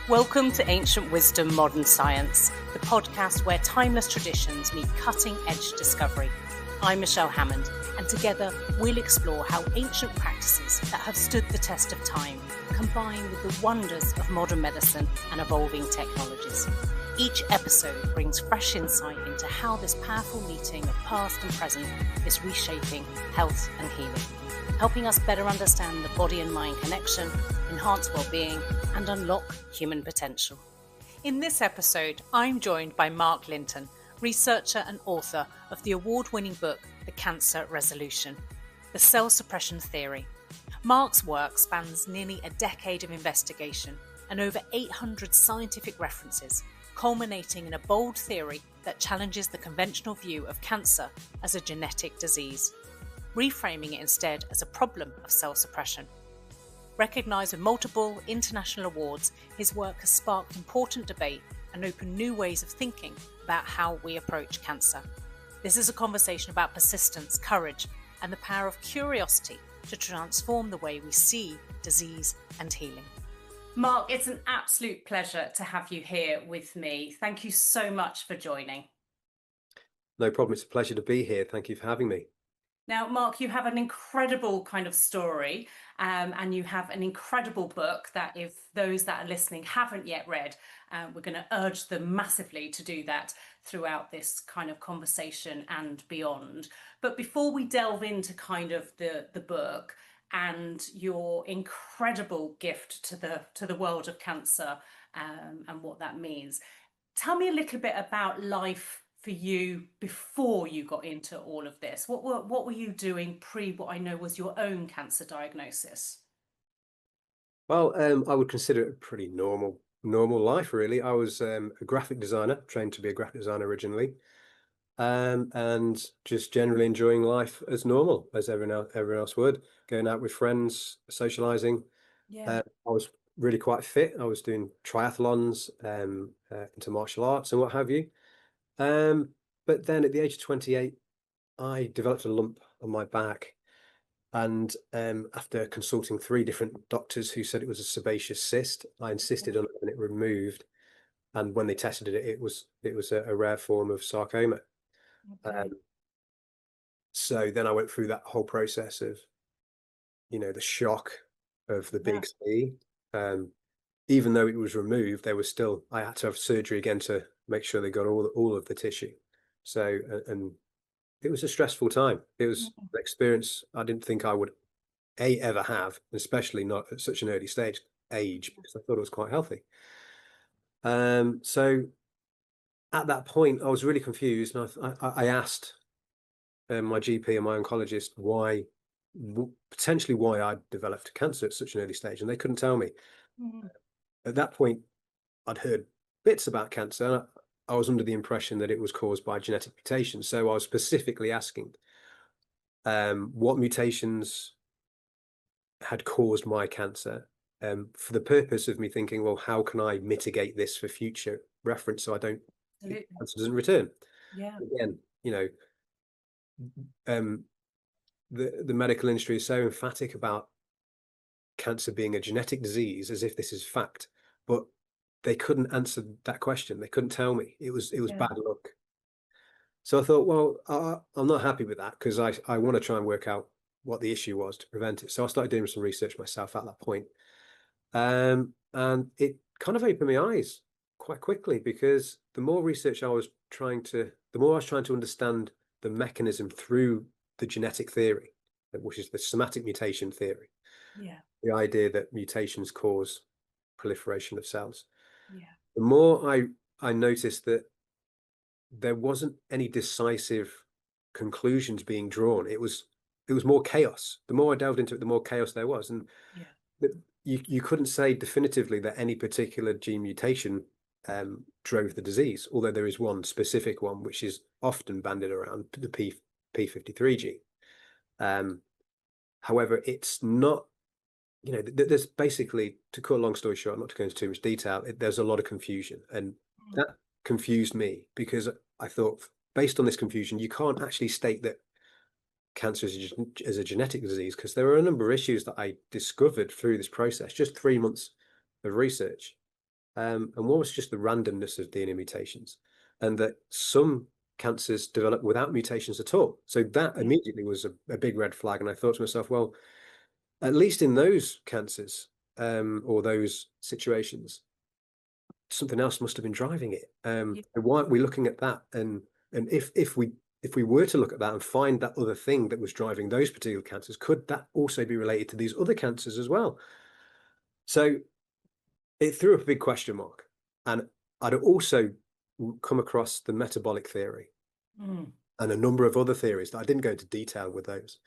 Welcome to Ancient Wisdom, Modern Science, the podcast where timeless traditions meet cutting-edge discovery. I'm Michelle Hammond, and together we'll explore how ancient practices that have stood the test of time combine with the wonders of modern medicine and evolving technologies. Each episode brings fresh insight into how this powerful meeting of past and present is reshaping health and healing, helping us better understand the body and mind connection, enhance well-being, and unlock human potential. In this episode, I'm joined by Mark Lintern, researcher and author of the award-winning book, The Cancer Resolution, The Cell Suppression Theory. Mark's work spans nearly a decade of investigation and over 800 scientific references, culminating in a bold theory that challenges the conventional view of cancer as a genetic disease, reframing it instead as a problem of cell suppression. Recognised with multiple international awards, his work has sparked important debate and opened new ways of thinking about how we approach cancer. This is a conversation about persistence, courage, and the power of curiosity to transform the way we see disease and healing. Mark, it's an absolute pleasure to have you here with me. Thank you so much for joining. No problem. It's a pleasure to be here. Thank you for having me. Now, Mark, you have an incredible kind of story and you have an incredible book that if those that are listening haven't yet read, we're going to urge them massively to do that throughout this kind of conversation and beyond. But before we delve into kind of the book and your incredible gift to the world of cancer and what that means, tell me a little bit about life for you before you got into all of this. What were you doing pre what I know was your own cancer diagnosis? Well, I would consider it a pretty normal life, really. I was a graphic designer, trained to be a graphic designer originally, and just generally enjoying life as normal as everyone else would, going out with friends, socializing. Yeah. I was really quite fit. I was doing triathlons, into martial arts and what have you. But then at the age of 28, I developed a lump on my back. And after consulting 3 different doctors who said it was a sebaceous cyst, I insisted on having it removed. And when they tested it, it was a rare form of sarcoma. Okay. So then I went through that whole process of, the shock of the Yeah. big C. Even though it was removed, I had to have surgery again to make sure they got all of the tissue. So, and it was a stressful time. It was an experience I didn't think I would ever have, especially not at such an early age, because I thought it was quite healthy. So at that point, I was really confused, and I asked my GP and my oncologist potentially why I developed cancer at such an early stage, and they couldn't tell me. Mhm. At that point, I'd heard bits about cancer. And I was under the impression that it was caused by genetic mutations. So I was specifically asking what mutations had caused my cancer, for the purpose of me thinking, well, how can I mitigate this for future reference so Absolutely. cancer doesn't return? Yeah. Again, the medical industry is so emphatic about cancer being a genetic disease as if this is fact, but they couldn't answer that question. They couldn't tell me. It was Yeah. bad luck. So I thought, well, I'm not happy with that because I want to try and work out what the issue was to prevent it. So I started doing some research myself at that point. And it kind of opened my eyes quite quickly because the more I was trying to understand the mechanism through the genetic theory, which is the somatic mutation theory, Yeah. the idea that mutations cause proliferation of cells. Yeah. The more I noticed that there wasn't any decisive conclusions being drawn. It was more chaos. The more I delved into it, the more chaos there was, and Yeah. you couldn't say definitively that any particular gene mutation drove the disease. Although there is one specific one which is often banded around, the P53 gene. However, it's not. There's basically, to cut a long story short, not to go into too much detail, there's a lot of confusion, and that confused me because I thought, based on this confusion, you can't actually state that cancer is a genetic disease because there are a number of issues that I discovered through this process, just 3 months of research, and one was just the randomness of DNA mutations, and that some cancers develop without mutations at all. So that immediately was a big red flag. And I thought to myself, well, at least in those cancers or those situations, something else must have been driving it. Why aren't we looking at that? And if we were to look at that and find that other thing that was driving those particular cancers, could that also be related to these other cancers as well? So it threw up a big question mark. And I'd also come across the metabolic theory and a number of other theories that I didn't go into detail with those.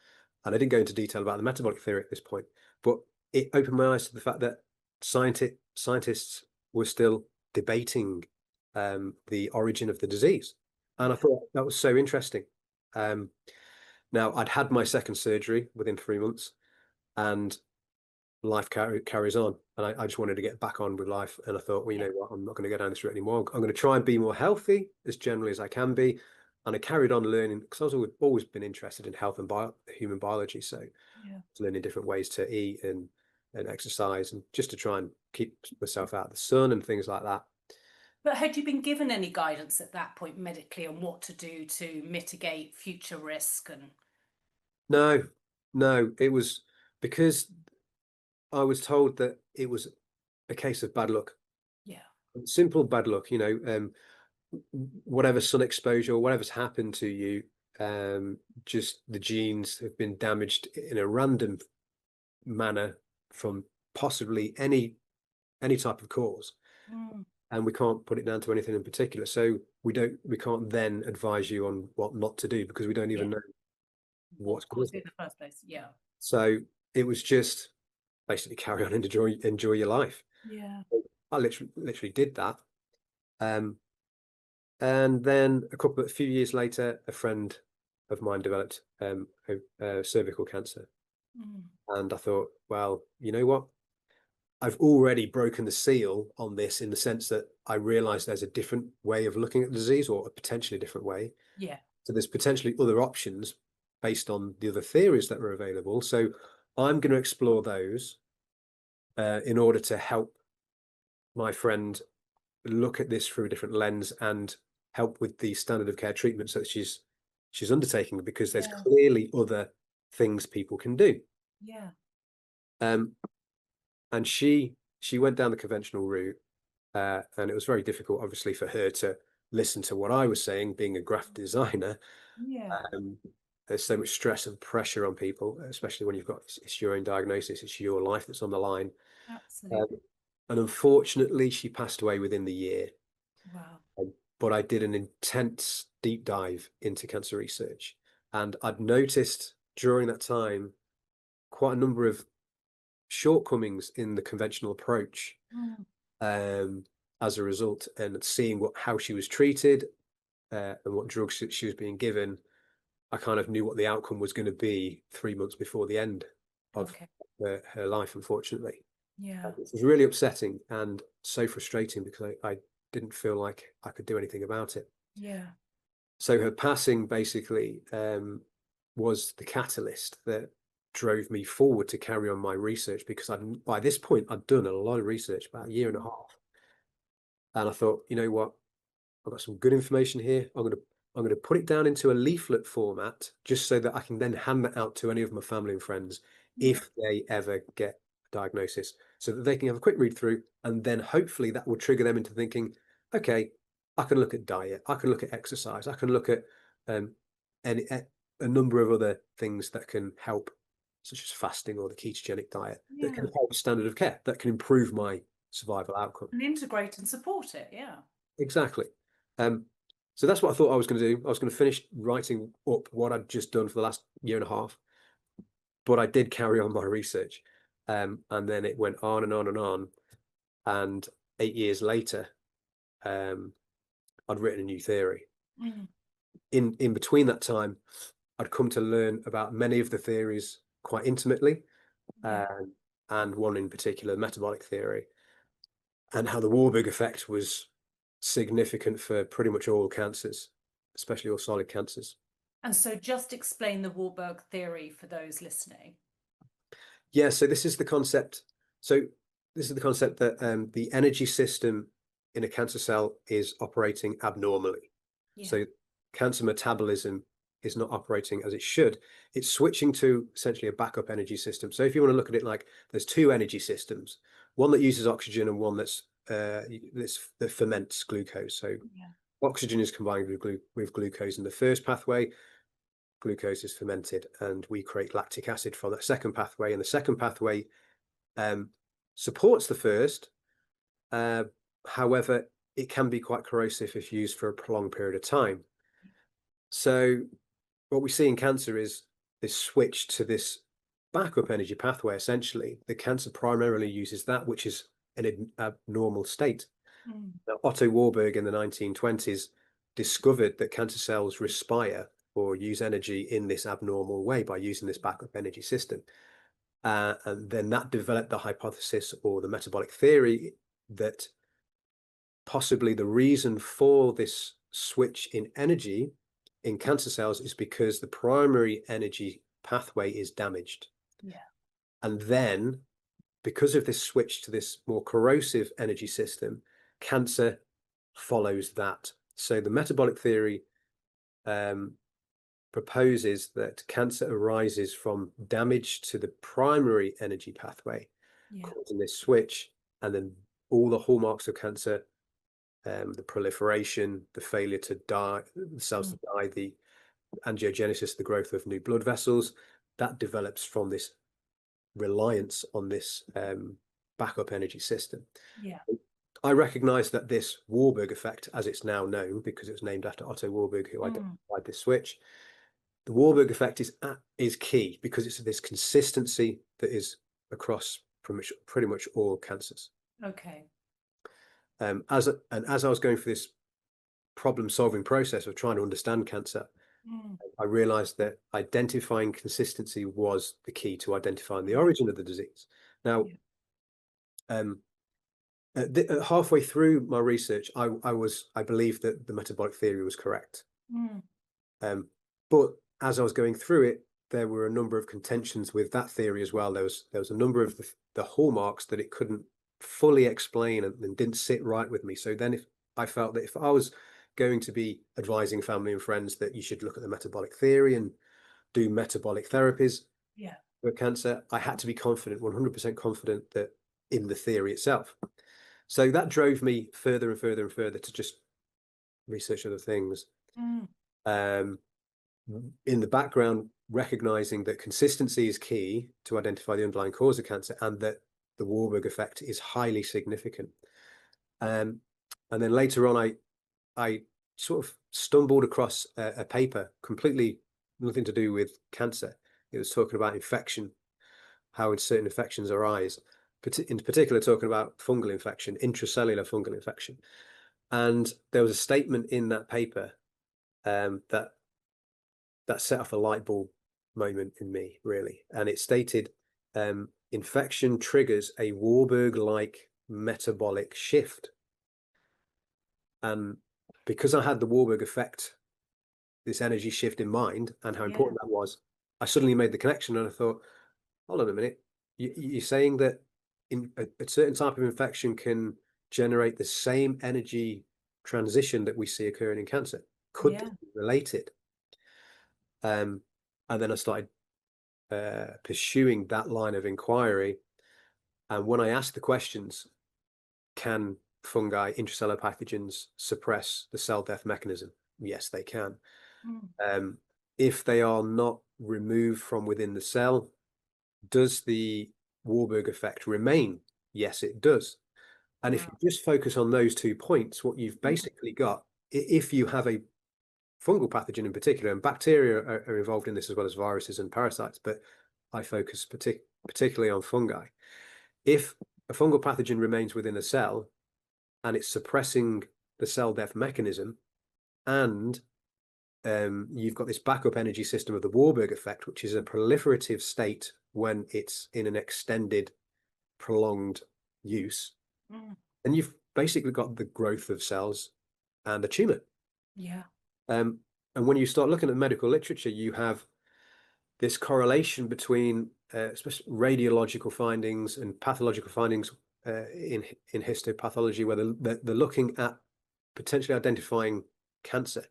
And I didn't go into detail about the metabolic theory at this point, but it opened my eyes to the fact that scientists were still debating the origin of the disease. And I thought that was so interesting. Now, I'd had my second surgery within 3 months, and life carries on. And I just wanted to get back on with life. And I thought, well, you know what, I'm not going to go down this route anymore. I'm going to try and be more healthy as generally as I can be. And I carried on learning because I've always been interested in health and human biology. So learning different ways to eat and exercise, and just to try and keep myself out of the sun and things like that. But had you been given any guidance at that point medically on what to do to mitigate future risk? And No, it was because I was told that it was a case of bad luck. Yeah. Simple bad luck, whatever sun exposure or whatever's happened to you, just the genes have been damaged in a random manner from possibly any type of cause. And we can't put it down to anything in particular. So we can't then advise you on what not to do because we don't even know what's caused it in the first place. Yeah. So it was just basically carry on and enjoy your life. Yeah. I literally did that. And then a few years later, a friend of mine developed cervical cancer. And I thought, well, you know what? I've already broken the seal on this in the sense that I realized there's a different way of looking at the disease, or a potentially different way. Yeah. So there's potentially other options based on the other theories that were available. So I'm going to explore those in order to help my friend look at this through a different lens and help with the standard of care treatments that she's undertaking, because there's clearly other things people can do. Yeah. And she went down the conventional route, and it was very difficult, obviously, for her to listen to what I was saying, being a graphic designer. Yeah. There's so much stress and pressure on people, especially when you've got it's your own diagnosis, it's your life that's on the line. Absolutely. And unfortunately, she passed away within the year. Wow. But I did an intense deep dive into cancer research, and I'd noticed during that time quite a number of shortcomings in the conventional approach as a result, and seeing how she was treated and what drugs she was being given, I kind of knew what the outcome was going to be 3 months before the end of her life, unfortunately. Yeah. It was really upsetting and so frustrating because I didn't feel like I could do anything about it. Yeah. So her passing basically was the catalyst that drove me forward to carry on my research, because by this point I'd done a lot of research, about a year and a half, and I thought, you know what, I've got some good information here. I'm going to put it down into a leaflet format, just so that I can then hand that out to any of my family and friends if they ever get a diagnosis, so that they can have a quick read through, and then hopefully that will trigger them into thinking, okay, I can look at diet, I can look at exercise, I can look at a number of other things that can help, such as fasting or the ketogenic diet, that can help standard of care, that can improve my survival outcome. And integrate and support it. Yeah. Exactly. So that's what I thought I was going to do. I was going to finish writing up what I'd just done for the last year and a half, but I did carry on my research, and then it went on and on and on. And 8 years later, I'd written a new theory. In between that time, I'd come to learn about many of the theories quite intimately, and one in particular, metabolic theory, and how the Warburg effect was significant for pretty much all cancers, especially all solid cancers. And so just explain the Warburg theory for those listening. Yeah, so this is the concept. So this is the concept that the energy system in a cancer cell is operating abnormally. Yeah. So cancer metabolism is not operating as it should. It's switching to essentially a backup energy system. So if you want to look at it like there's two energy systems, one that uses oxygen and one that ferments glucose. So Yeah. oxygen is combined with glucose in the first pathway. Glucose is fermented, and we create lactic acid from that second pathway. And the second pathway supports the first. However, it can be quite corrosive if used for a prolonged period of time. So what we see in cancer is this switch to this backup energy pathway. Essentially, the cancer primarily uses that, which is an abnormal state. Now, Otto Warburg in the 1920s discovered that cancer cells respire or use energy in this abnormal way by using this backup energy system. And then that developed the hypothesis or the metabolic theory that possibly the reason for this switch in energy in cancer cells is because the primary energy pathway is damaged. Yeah. And then, because of this switch to this more corrosive energy system, cancer follows that. So the metabolic theory proposes that cancer arises from damage to the primary energy pathway, causing this switch, and then all the hallmarks of cancer, the proliferation, the failure to die, the cells to die, the angiogenesis, the growth of new blood vessels, that develops from this reliance on this backup energy system. Yeah. I recognize that this Warburg effect, as it's now known, because it was named after Otto Warburg, who identified this switch, the Warburg effect is key because it's this consistency that is across pretty much all cancers. Okay. As I was going through this problem-solving process of trying to understand cancer, I realized that identifying consistency was the key to identifying the origin of the disease. Now, halfway through my research, I believed that the metabolic theory was correct. But as I was going through it, there were a number of contentions with that theory as well. There was a number of the hallmarks that it couldn't fully explain and didn't sit right with me. So then I felt that if I was going to be advising family and friends that you should look at the metabolic theory and do metabolic therapies for cancer, I had to be confident, 100% confident that in the theory itself. So that drove me further and further and further to just research other things. In the background, recognizing that consistency is key to identify the underlying cause of cancer and that the Warburg effect is highly significant. And then later on, I sort of stumbled across a paper completely nothing to do with cancer. It was talking about infection, how certain infections arise, in particular talking about fungal infection, intracellular fungal infection. And there was a statement in that paper that set off a light bulb moment in me, really. And it stated, infection triggers a Warburg-like metabolic shift. And because I had the Warburg effect, this energy shift in mind and how important that was, I suddenly made the connection and I thought, hold on a minute, you're saying that in a certain type of infection can generate the same energy transition that we see occurring in cancer. Could this be related? And then I started pursuing that line of inquiry. And when I asked the questions, can fungi, intracellular pathogens, suppress the cell death mechanism? Yes, they can. If they are not removed from within the cell, does the Warburg effect remain? Yes, it does. And if you just focus on those 2 points, what you've basically got, if you have a fungal pathogen in particular, and bacteria are involved in this as well as viruses and parasites, but I focus particularly on fungi. If a fungal pathogen remains within a cell and it's suppressing the cell death mechanism, and you've got this backup energy system of the Warburg effect, which is a proliferative state when it's in an extended, prolonged use, and you've basically got the growth of cells and a tumor. And when you start looking at medical literature, you have this correlation between especially radiological findings and pathological findings in histopathology where they're looking at potentially identifying cancer.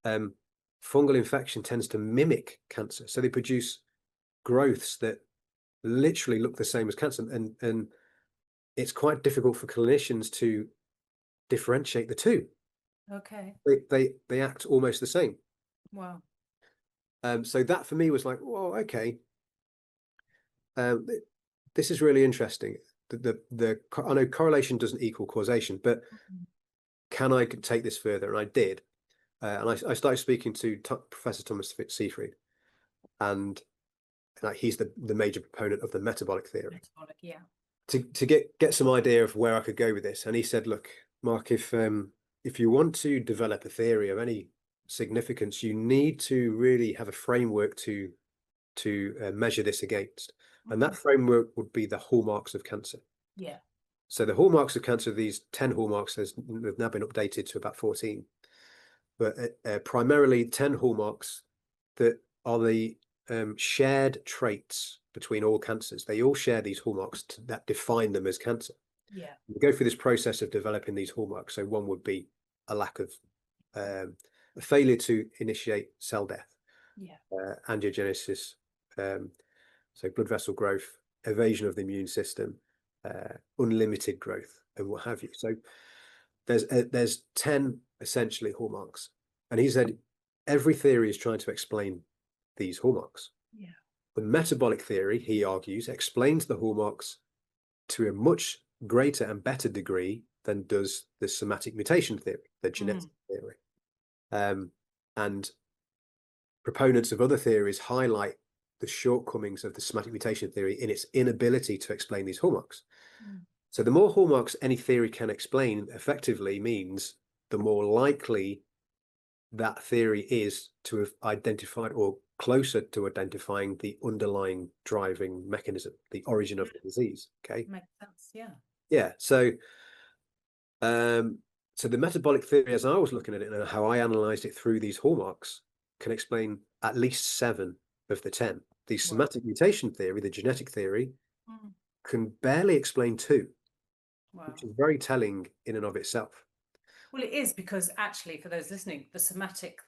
Fungal infection tends to mimic cancer, so they produce growths that literally look the same as cancer, and it's quite difficult for clinicians to differentiate the two. Okay. They act almost the same. Wow. So that for me was like, well, okay, this is really interesting. I know correlation doesn't equal causation, but can I take this further? And I did. And I started speaking to Professor Thomas Seyfried, and like he's the major proponent of the metabolic theory. Metabolic, yeah. To get some idea of where I could go with this. And he said, look, Mark, if you want to develop a theory of any significance, you need to really have a framework to measure this against. And that framework would be the hallmarks of cancer. Yeah. So the hallmarks of cancer, these 10 hallmarks, have now been updated to about 14. But primarily 10 hallmarks that are the shared traits between all cancers. They all share these hallmarks that define them as cancer. Yeah. We go through this process of developing these hallmarks. So one would be a lack of a failure to initiate cell death, angiogenesis, so blood vessel growth, evasion of the immune system, unlimited growth, and what have you. So there's 10 essentially hallmarks, and he said every theory is trying to explain these hallmarks. Yeah. The metabolic theory, he argues, explains the hallmarks to a much greater and better degree than does the somatic mutation theory, the genetic theory. And proponents of other theories highlight the shortcomings of the somatic mutation theory in its inability to explain these hallmarks. So the more hallmarks any theory can explain effectively means the more likely that theory is to have identified or closer to identifying the underlying driving mechanism, the origin of the disease. Okay. Makes sense. Yeah. Yeah. So, so the metabolic theory, as I was looking at it and how I analyzed it through these hallmarks, can explain at least 7 of the 10. The somatic mutation theory, the genetic theory, can barely explain 2, which is very telling in and of itself. Well, it is, because actually, for those listening, the somatic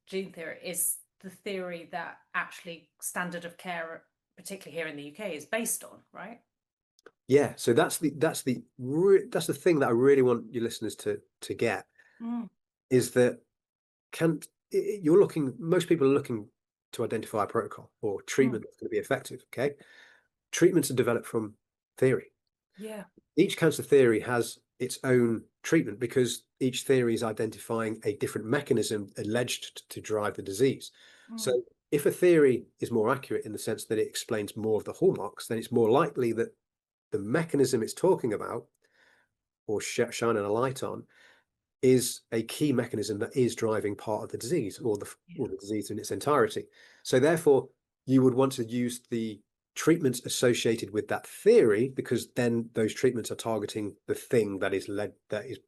gene theory is the theory that actually standard of care, particularly here in the UK, is based on, right? Yeah, so that's the thing that I really want your listeners to get, is that most people are looking to identify a protocol or treatment that's going to be effective. Okay, treatments are developed from theory. Yeah. Each cancer theory has its own treatment because each theory is identifying a different mechanism alleged to drive the disease. So if a theory is more accurate in the sense that it explains more of the hallmarks, then it's more likely that the mechanism it's talking about or shining a light on is a key mechanism that is driving part of the disease or the disease in its entirety. So therefore, you would want to use the treatments associated with that theory, because then those treatments are targeting the thing that is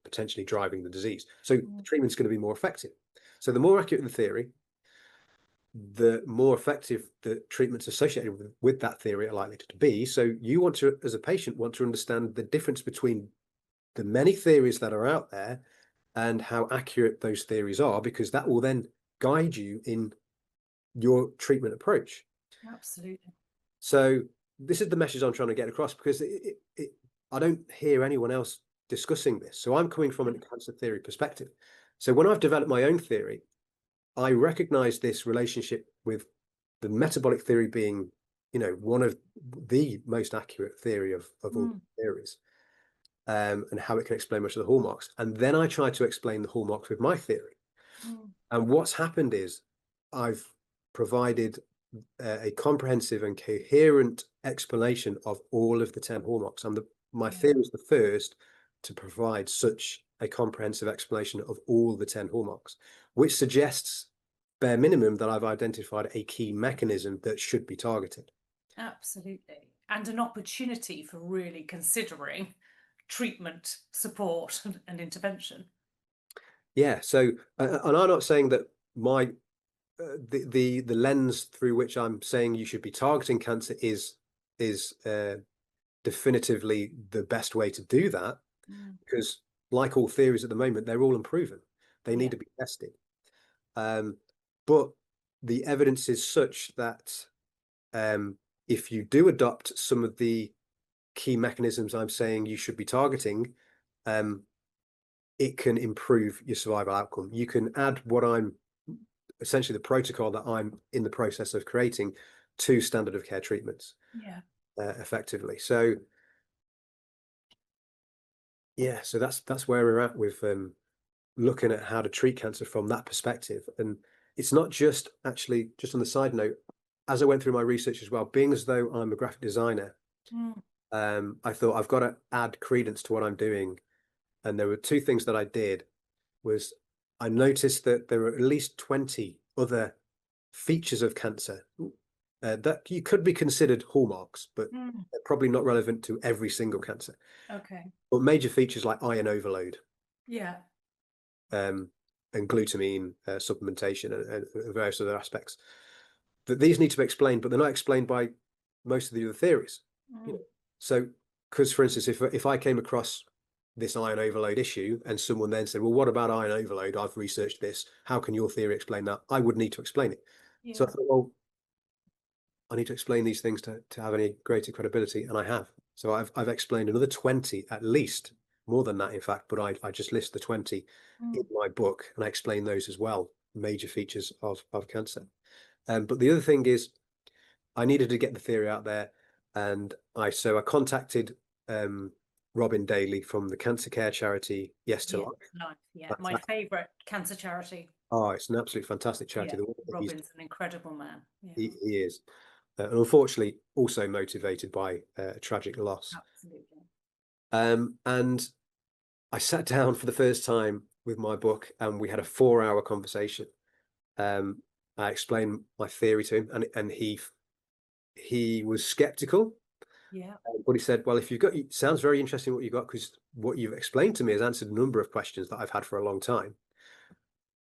potentially driving the disease. So the treatment's going to be more effective. So the more accurate the theory, the more effective the treatments associated with that theory are likely to be. So you want to, as a patient, want to understand the difference between the many theories that are out there and how accurate those theories are, because that will then guide you in your treatment approach. Absolutely. So this is the message I'm trying to get across, because I don't hear anyone else discussing this. So I'm coming from a cancer theory perspective. So when I've developed my own theory, I recognize this relationship with the metabolic theory being, one of the most accurate theory of all theories, and how it can explain much of the hallmarks. And then I try to explain the hallmarks with my theory. And what's happened is I've provided a comprehensive and coherent explanation of all of the 10 hallmarks. And my theory is the first to provide such a comprehensive explanation of all the 10 hallmarks, which suggests, bare minimum, that I've identified a key mechanism that should be targeted. Absolutely. And an opportunity for really considering treatment, support and intervention. Yeah. So, and I'm not saying that the lens through which I'm saying you should be targeting cancer is definitively the best way to do that, because like all theories at the moment, they're all unproven. They need to be tested. But the evidence is such that if you do adopt some of the key mechanisms I'm saying you should be targeting, it can improve your survival outcome. You can add what I'm essentially the protocol that I'm in the process of creating to standard of care treatments effectively. So so that's where we're at with looking at how to treat cancer from that perspective. And it's not just actually, just on the side note, as I went through my research as well, being as though I'm a graphic designer, I thought I've got to add credence to what I'm doing. And there were two things that I did. Was I noticed that there were at least 20 other features of cancer that you could be considered hallmarks, but they're probably not relevant to every single cancer. Okay. But major features like iron overload, and glutamine supplementation and various other aspects, that these need to be explained, but they're not explained by most of the other theories. You know? So, because for instance, if I came across this iron overload issue and someone then said, well, what about iron overload? I've researched this. How can your theory explain that? I would need to explain it. So I thought, well, I need to explain these things to have any greater credibility, and I have. So I've explained another 20 at least, more than that in fact, but I just list the 20 in my book, and I explain those as well, major features of cancer. But the other thing is I needed to get the theory out there, and I contacted Robin Daly from the cancer care charity Yes to Life. My favourite cancer charity. Oh, it's an absolutely fantastic charity. Robin's an incredible man. He is. And unfortunately also motivated by a tragic loss. Absolutely. And I sat down for the first time with my book, and we had a 4-hour conversation. I explained my theory to him, and he was skeptical. But he said, well, if you've got, it sounds very interesting what you got, because what you've explained to me has answered a number of questions that I've had for a long time.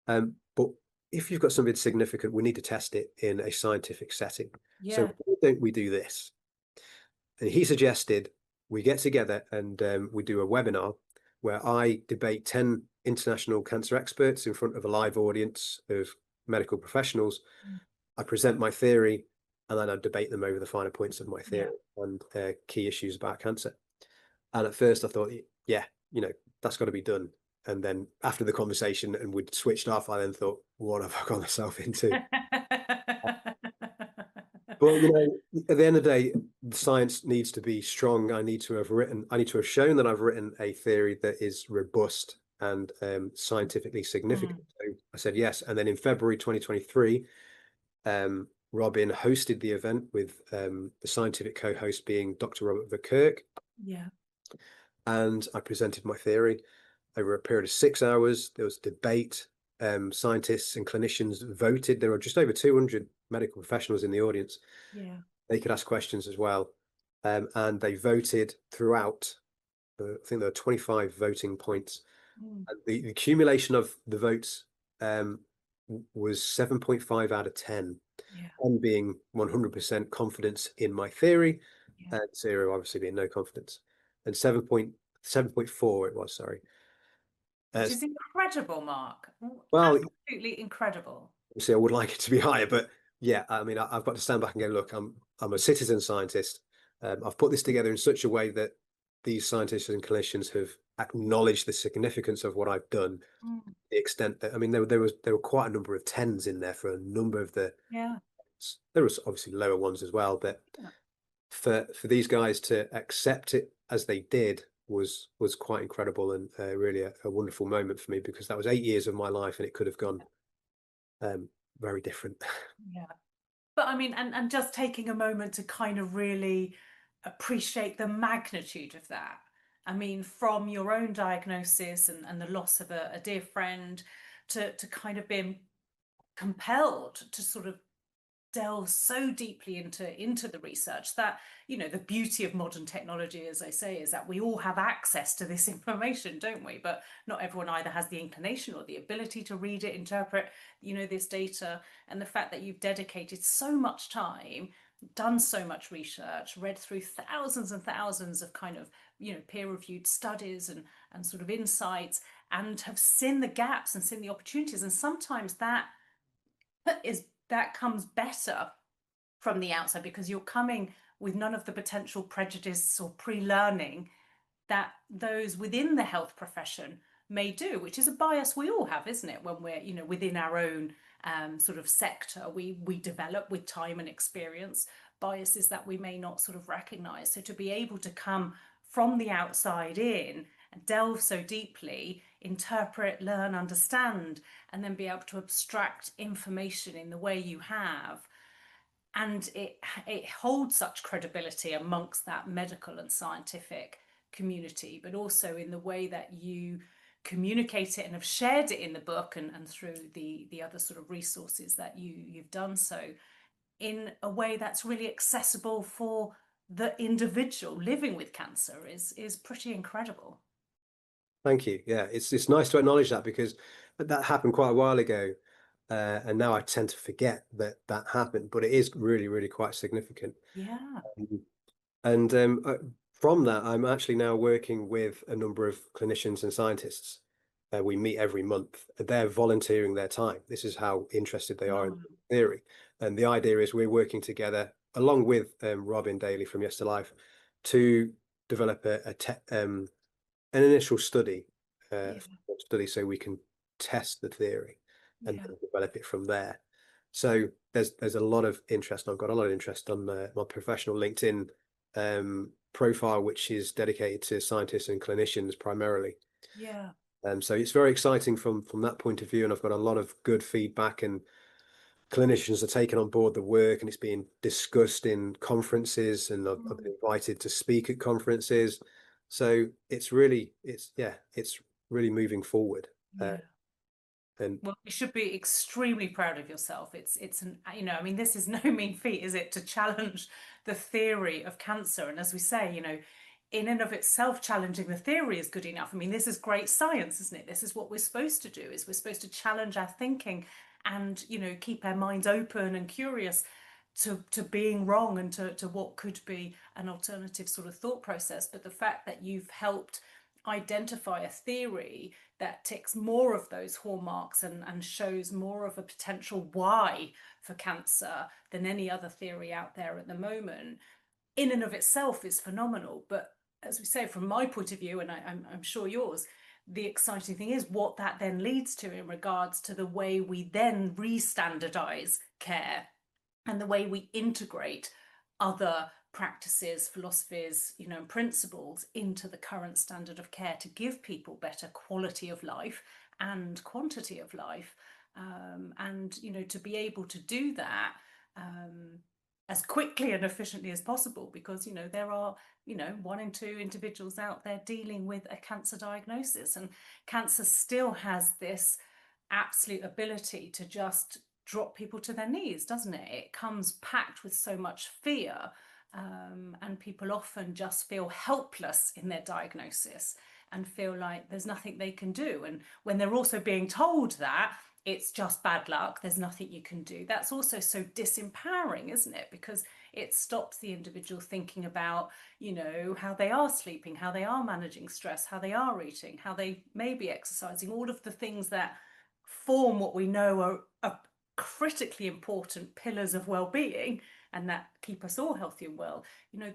But if you've got something significant, we need to test it in a scientific setting. So why don't we do this? And he suggested we get together and we do a webinar where I debate 10 international cancer experts in front of a live audience of medical professionals. I present my theory, and then I debate them over the finer points of my theory and key issues about cancer. And at first I thought, that's got to be done. And then after the conversation and we'd switched off, I then thought, what have I got myself into? But, at the end of the day, the science needs to be strong. I need to have shown that I've written a theory that is robust and scientifically significant. So I said yes. And then in February 2023, Robin hosted the event with the scientific co-host being Dr. Robert Verkerk. And I presented my theory over a period of 6 hours. There was debate. Scientists and clinicians voted. There were just over 200 medical professionals in the audience. They could ask questions as well. And they voted throughout. I think there were 25 voting points. And the accumulation of the votes was 7.5 out of 10. One being 100% confidence in my theory, and 0 obviously being no confidence. And 7.4 it was, sorry. Which is incredible, Mark. Well, absolutely incredible. Obviously, I would like it to be higher, but I mean, I've got to stand back and go, look, I'm a citizen scientist. I've put this together in such a way that these scientists and clinicians have acknowledged the significance of what I've done. The extent that, I mean, there were quite a number of 10s in there for a number of the. There was obviously lower ones as well, but for these guys to accept it as they did was quite incredible, and really a wonderful moment for me, because that was 8 years of my life and it could have gone very different. But I mean, and just taking a moment to kind of really appreciate the magnitude of that. I mean, from your own diagnosis and the loss of a dear friend to kind of being compelled to sort of delve so deeply into the research that, the beauty of modern technology, as I say, is that we all have access to this information, don't we? But not everyone either has the inclination or the ability to read it, interpret, this data. And the fact that you've dedicated so much time done so much research, read through thousands and thousands of kind of, peer-reviewed studies and sort of insights, and have seen the gaps and seen the opportunities. And sometimes that comes better from the outside, because you're coming with none of the potential prejudice or pre-learning that those within the health profession may do, which is a bias we all have, isn't it? When we're, within our own sort of sector, we develop with time and experience biases that we may not sort of recognize. So to be able to come from the outside in and delve so deeply, interpret, learn, understand, and then be able to abstract information in the way you have, and it holds such credibility amongst that medical and scientific community, but also in the way that you communicate it and have shared it in the book and through the other sort of resources that you've done so, in a way that's really accessible for the individual living with cancer, is pretty incredible. Thank you. Yeah, it's nice to acknowledge that, because that happened quite a while ago, and now I tend to forget that happened, but it is really, really quite significant. Yeah. And from that, I'm actually now working with a number of clinicians and scientists. We meet every month. They're volunteering their time. This is how interested they are in theory. And the idea is we're working together along with Robin Daly from Yes to Life to develop an initial study, so we can test the theory and develop it from there. So there's a lot of interest. I've got a lot of interest on my professional LinkedIn profile, which is dedicated to scientists and clinicians primarily. Yeah. So it's very exciting from that point of view, and I've got a lot of good feedback, and clinicians are taking on board the work, and it's being discussed in conferences, and I've been invited to speak at conferences. So it's really moving forward. And well, you should be extremely proud of yourself. It's an, I mean, this is no mean feat, is it, to challenge the theory of cancer? And as we say, in and of itself, challenging the theory is good enough. I mean, this is great science, isn't it? This is what we're supposed to do, is we're supposed to challenge our thinking and, keep our minds open and curious to being wrong, and to what could be an alternative sort of thought process. But the fact that you've helped identify a theory that ticks more of those hallmarks and shows more of a potential why for cancer than any other theory out there at the moment, in and of itself is phenomenal. But as we say, from my point of view, and I'm sure yours, the exciting thing is what that then leads to in regards to the way we then re-standardize care and the way we integrate other practices, philosophies, and principles into the current standard of care to give people better quality of life and quantity of life. And, to be able to do that as quickly and efficiently as possible, because, there are, 1 in 2 individuals out there dealing with a cancer diagnosis, and cancer still has this absolute ability to just drop people to their knees, doesn't it? It comes packed with so much fear, and people often just feel helpless in their diagnosis and feel like there's nothing they can do. And when they're also being told that it's just bad luck, there's nothing you can do, that's also so disempowering, isn't it? Because it stops the individual thinking about, how they are sleeping, how they are managing stress, how they are eating, how they may be exercising, all of the things that form what we know are critically important pillars of well-being and that keep us all healthy and well.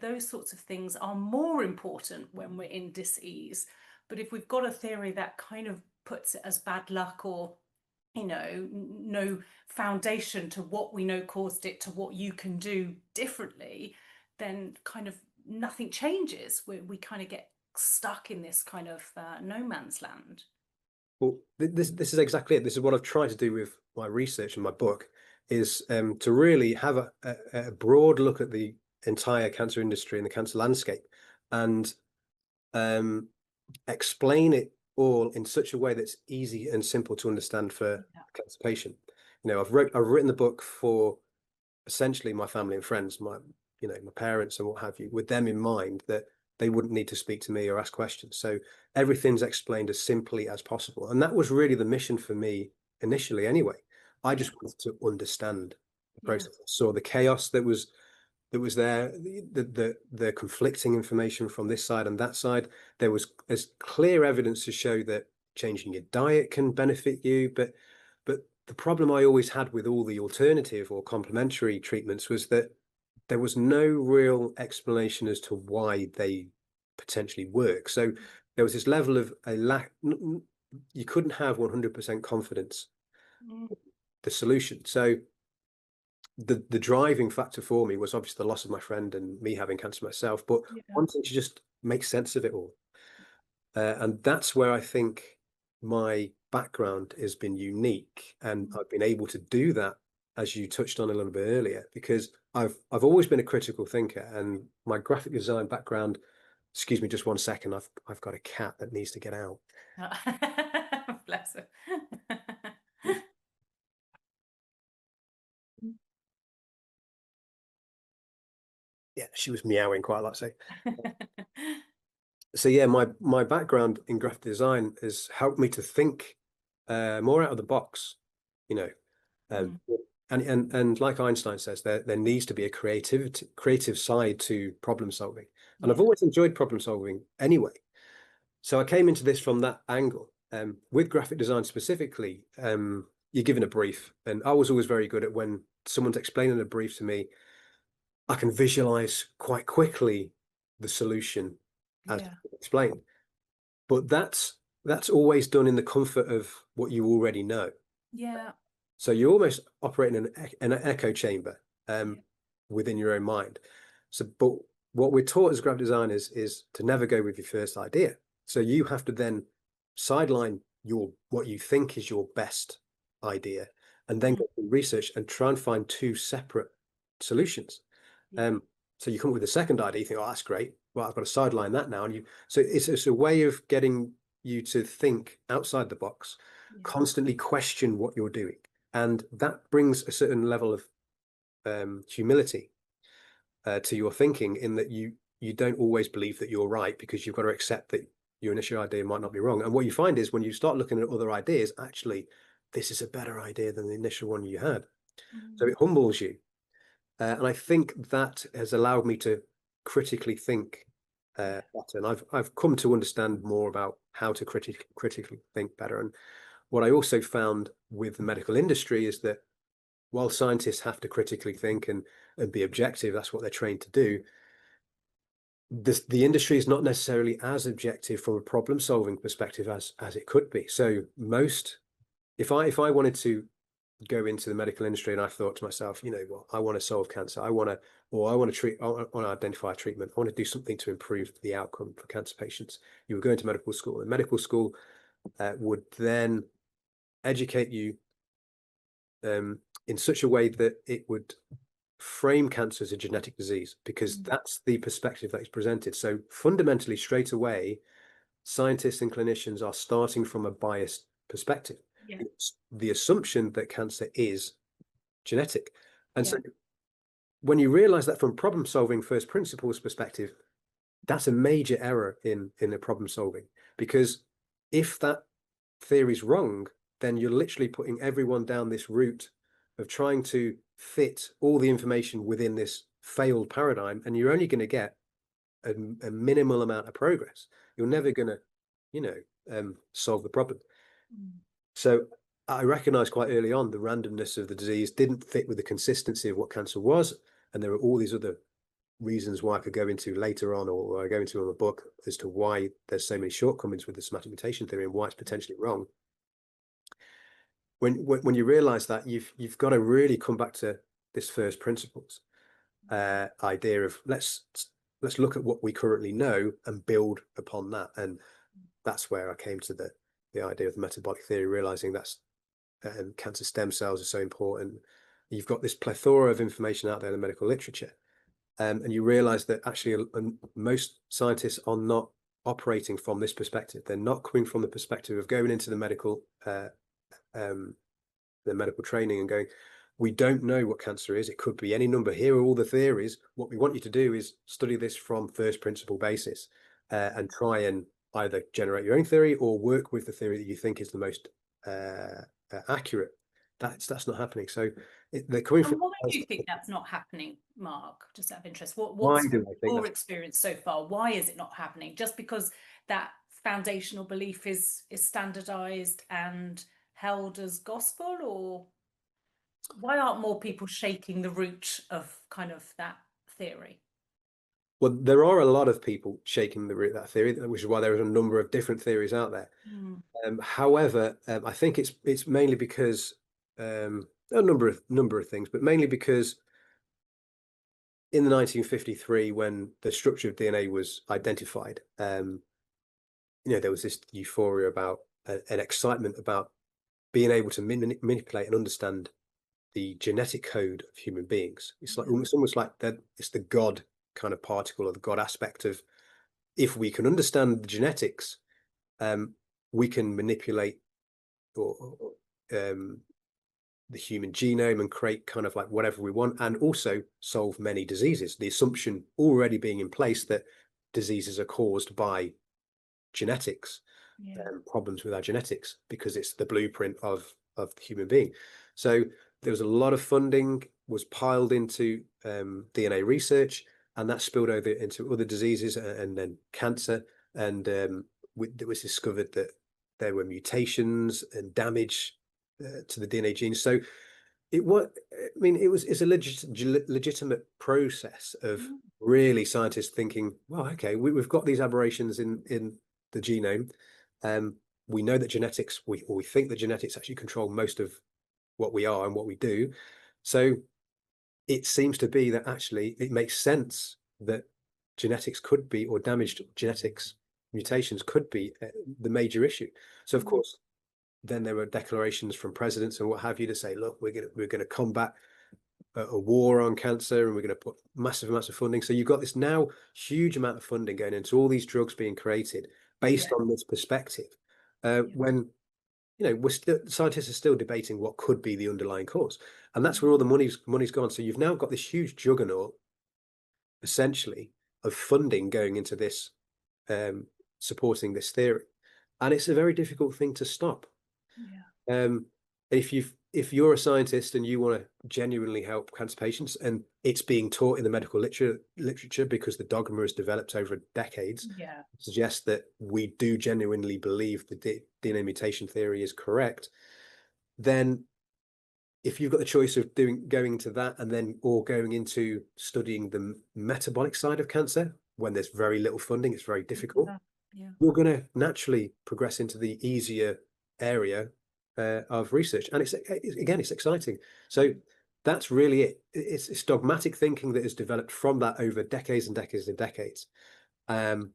Those sorts of things are more important when we're in dis-ease. But if we've got a theory that kind of puts it as bad luck, or no foundation to what we know caused it, to what you can do differently, then kind of nothing changes. We kind of get stuck in this kind of no man's land. Well, this is exactly it. This is what I've tried to do with my research and my book, is to really have a broad look at the entire cancer industry and the cancer landscape, and explain it all in such a way that's easy and simple to understand for a cancer patient. I've written the book for essentially my family and friends, my parents and what have you, with them in mind, that they wouldn't need to speak to me or ask questions. So everything's explained as simply as possible. And that was really the mission for me initially anyway. I just wanted to understand the process. I saw the chaos that was that was there, the conflicting information from this side and that side. There's clear evidence to show that changing your diet can benefit you, but the problem I always had with all the alternative or complementary treatments was that there was no real explanation as to why they potentially work. So there was this level of a lack. You couldn't have 100% confidence the solution. So the driving factor for me was obviously the loss of my friend and me having cancer myself, but wanting to just make sense of it all. And that's where I think my background has been unique, and I've been able to do that, as you touched on a little bit earlier, because I've always been a critical thinker, and my graphic design background. Excuse me, just one second. I've got a cat that needs to get out. Bless her. Yeah, she was meowing quite a lot. So yeah, my background in graphic design has helped me to think more out of the box, you know. And like Einstein says, there needs to be a creative side to problem solving. And I've always enjoyed problem solving anyway. So I came into this from that angle. With graphic design specifically, you're given a brief, and I was always very good at when someone's explaining a brief to me, I can visualize quite quickly the solution as explained. But that's always done in the comfort of what you already know. Yeah. So you're almost operating in an echo chamber within your own mind. So, but what we're taught as graphic designers is to never go with your first idea. So you have to then sideline what you think is your best idea, and then go through research and try and find two separate solutions. So you come up with a second idea, you think, oh, that's great. Well, I've got to sideline that now. And so it's a way of getting you to think outside the box, constantly question what you're doing. And that brings a certain level of humility to your thinking, in that you don't always believe that you're right, because you've got to accept that your initial idea might not be wrong. And what you find is when you start looking at other ideas, actually, this is a better idea than the initial one you had. So it humbles you. And I think that has allowed me to critically think better. And I've come to understand more about how to critically think better. And what I also found with the medical industry is that while scientists have to critically think and be objective, that's what they're trained to do, the industry is not necessarily as objective from a problem-solving perspective as it could be. So if I wanted to go into the medical industry and I thought to myself, well, I want to solve cancer, I want to identify a treatment, I want to do something to improve the outcome for cancer patients, you would go into medical school, and medical school would then educate you in such a way that it would frame cancer as a genetic disease, because that's the perspective that is presented. So fundamentally, straight away, scientists and clinicians are starting from a biased perspective. It's the assumption that cancer is genetic. And so when you realize that from problem solving first principles perspective, that's a major error in the problem solving, because if that theory is wrong, then you're literally putting everyone down this route of trying to fit all the information within this failed paradigm, and you're only going to get a minimal amount of progress. You're never going to, solve the problem. So I recognized quite early on the randomness of the disease didn't fit with the consistency of what cancer was, and there were all these other reasons why I could go into later on, or I go into in the book, as to why there's so many shortcomings with the somatic mutation theory and why it's potentially wrong. When you realize that, you've got to really come back to this first principles idea of let's look at what we currently know and build upon that. And that's where I came to the idea of the metabolic theory, realizing that's cancer stem cells are so important. You've got this plethora of information out there in the medical literature, and you realize that actually most scientists are not operating from this perspective. They're not coming from the perspective of going into the medical training and going, we don't know what cancer is. It could be any number. Here are all the theories. What we want you to do is study this from first principle basis, and try and either generate your own theory or work with the theory that you think is the most accurate that's not happening. So they're coming And from. why do you think that's not happening, Mark? Just out of interest, Why what's do I think your that's experience so far? Why is it not happening? Just because that foundational belief is standardized and held as gospel, or why aren't more people shaking the root of kind of that theory? Well, there are a lot of people shaking the root of that theory, which is why there are a number of different theories out there. However, I think it's mainly because a number of things, but mainly because in the 1953, when the structure of DNA was identified, there was this euphoria about an excitement about being able to manipulate and understand the genetic code of human beings. It's like almost like that. It's the God kind of particle, or the God aspect of, if we can understand the genetics, we can manipulate or the human genome and create kind of like whatever we want, and also solve many diseases. The assumption already being in place that diseases are caused by genetics, problems with our genetics, because it's the blueprint of the human being. So there was a lot of funding was piled into DNA research, and that spilled over into other diseases and then cancer. And it was discovered that there were mutations and damage to the DNA genes. So it was, I mean, it's a legitimate process of really scientists thinking, well, okay, we've got these aberrations in the genome. We know that genetics, we think that genetics actually control most of what we are and what we do. So it seems to be that actually it makes sense that genetics could be, or damaged genetics, mutations could be the major issue. So of course, then there were declarations from presidents and what have you to say, look, we're going to combat a war on cancer, and we're going to put massive amounts of funding. So you've got this now huge amount of funding going into all these drugs being created based on this perspective. When scientists are still debating what could be the underlying cause, and that's where all the money's gone. So you've now got this huge juggernaut, essentially, of funding going into this, supporting this theory, and it's a very difficult thing to stop. If you're a scientist and you want to genuinely help cancer patients, and it's being taught in the medical literature because the dogma has developed over decades, suggests that we do genuinely believe the DNA mutation theory is correct, then if you've got the choice of going into that and then or going into studying the metabolic side of cancer, when there's very little funding, it's very difficult. You're going to naturally progress into the easier area of research, and it's exciting. So that's really it. It's dogmatic thinking that has developed from that over decades and decades and decades. And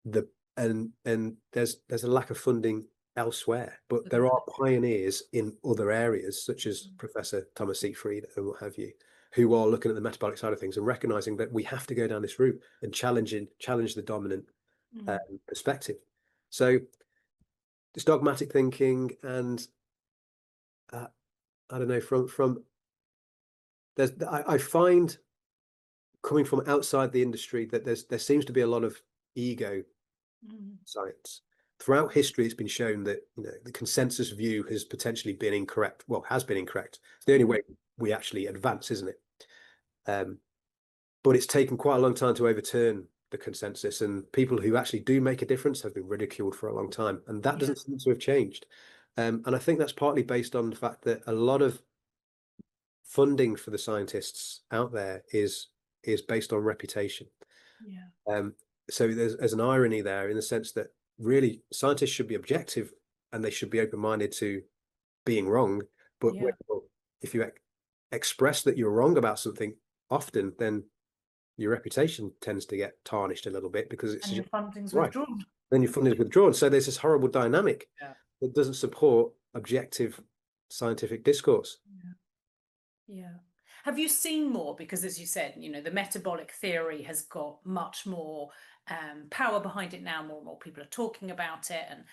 there's a lack of funding elsewhere, but there are pioneers in other areas, such as Professor Thomas Seyfried and what have you, who are looking at the metabolic side of things and recognizing that we have to go down this route and challenge the dominant perspective. So it's dogmatic thinking, and I don't know, from I find, coming from outside the industry, that there seems to be a lot of ego science. Throughout history, it's been shown that the consensus view has potentially been incorrect. Well, has been incorrect. It's the only way we actually advance, isn't it? But it's taken quite a long time to overturn the consensus, and people who actually do make a difference have been ridiculed for a long time, and that doesn't seem to have changed. And I think that's partly based on the fact that a lot of funding for the scientists out there is based on reputation. So there's an irony there, in the sense that really scientists should be objective and they should be open-minded to being wrong. But if you express that you're wrong about something often, then your reputation tends to get tarnished a little bit, because it's your funding's right. withdrawn. Then your funding is withdrawn. So there's this horrible dynamic that doesn't support objective scientific discourse. Have you seen more? Because as you said, the metabolic theory has got much more power behind it now. More and more people are talking about it, and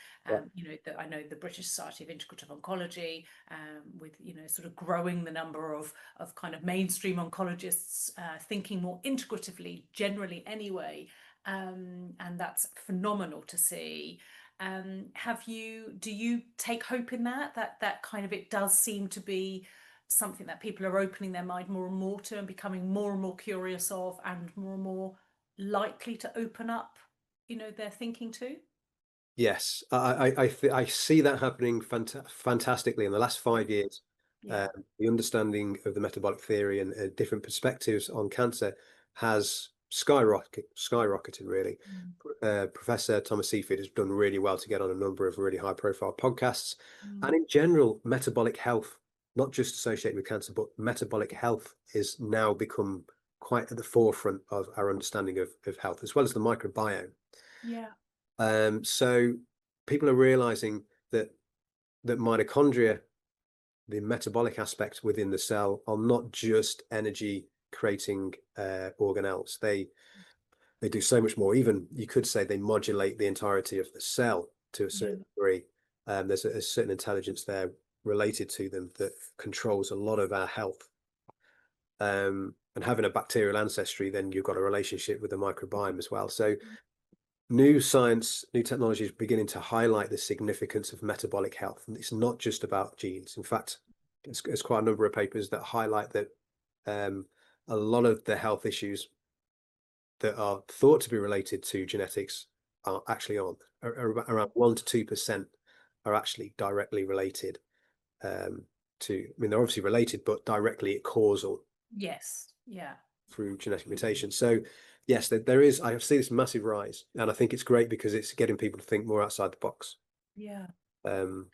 I know the British Society of Integrative Oncology, with sort of growing the number of kind of mainstream oncologists thinking more integratively, generally anyway, and that's phenomenal to see. Do you take hope in that kind of, it does seem to be something that people are opening their mind more and more to and becoming more and more curious of and more likely to open up, their thinking to? Yes, I see that happening fantastically in the last 5 years. Yeah. The understanding of the metabolic theory and different perspectives on cancer has skyrocketed really. Professor Thomas Seafood has done really well to get on a number of really high-profile podcasts. And in general, metabolic health, not just associated with cancer, but metabolic health is now become quite at the forefront of our understanding of health, as well as the microbiome. Yeah. So people are realizing that mitochondria, the metabolic aspects within the cell, are not just energy creating organelles. They do so much more. Even you could say they modulate the entirety of the cell to a certain degree. There's a certain intelligence there related to them that controls a lot of our health. And having a bacterial ancestry, then you've got a relationship with the microbiome as well. So new science, new technology is beginning to highlight the significance of metabolic health. And it's not just about genes. In fact, there's quite a number of papers that highlight that a lot of the health issues that are thought to be related to genetics are actually around 1 to 2% are actually directly related to, I mean, they're obviously related, but directly causal. Yes. Yeah. Through genetic mutation. So yes, there is, I see this massive rise, and I think it's great because it's getting people to think more outside the box. Yeah.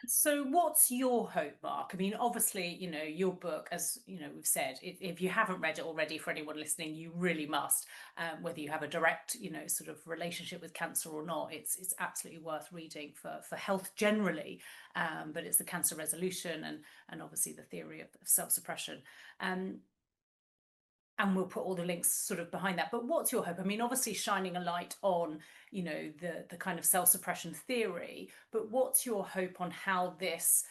So what's your hope, Mark? I mean, obviously, your book, as we've said, if you haven't read it already, for anyone listening, you really must, whether you have a direct, sort of relationship with cancer or not. It's absolutely worth reading for health generally, but it's the cancer resolution and obviously the theory of self-suppression. And we'll put all the links sort of behind that. But what's your hope? I mean, obviously shining a light on, the kind of self-suppression theory, but what's your hope on how this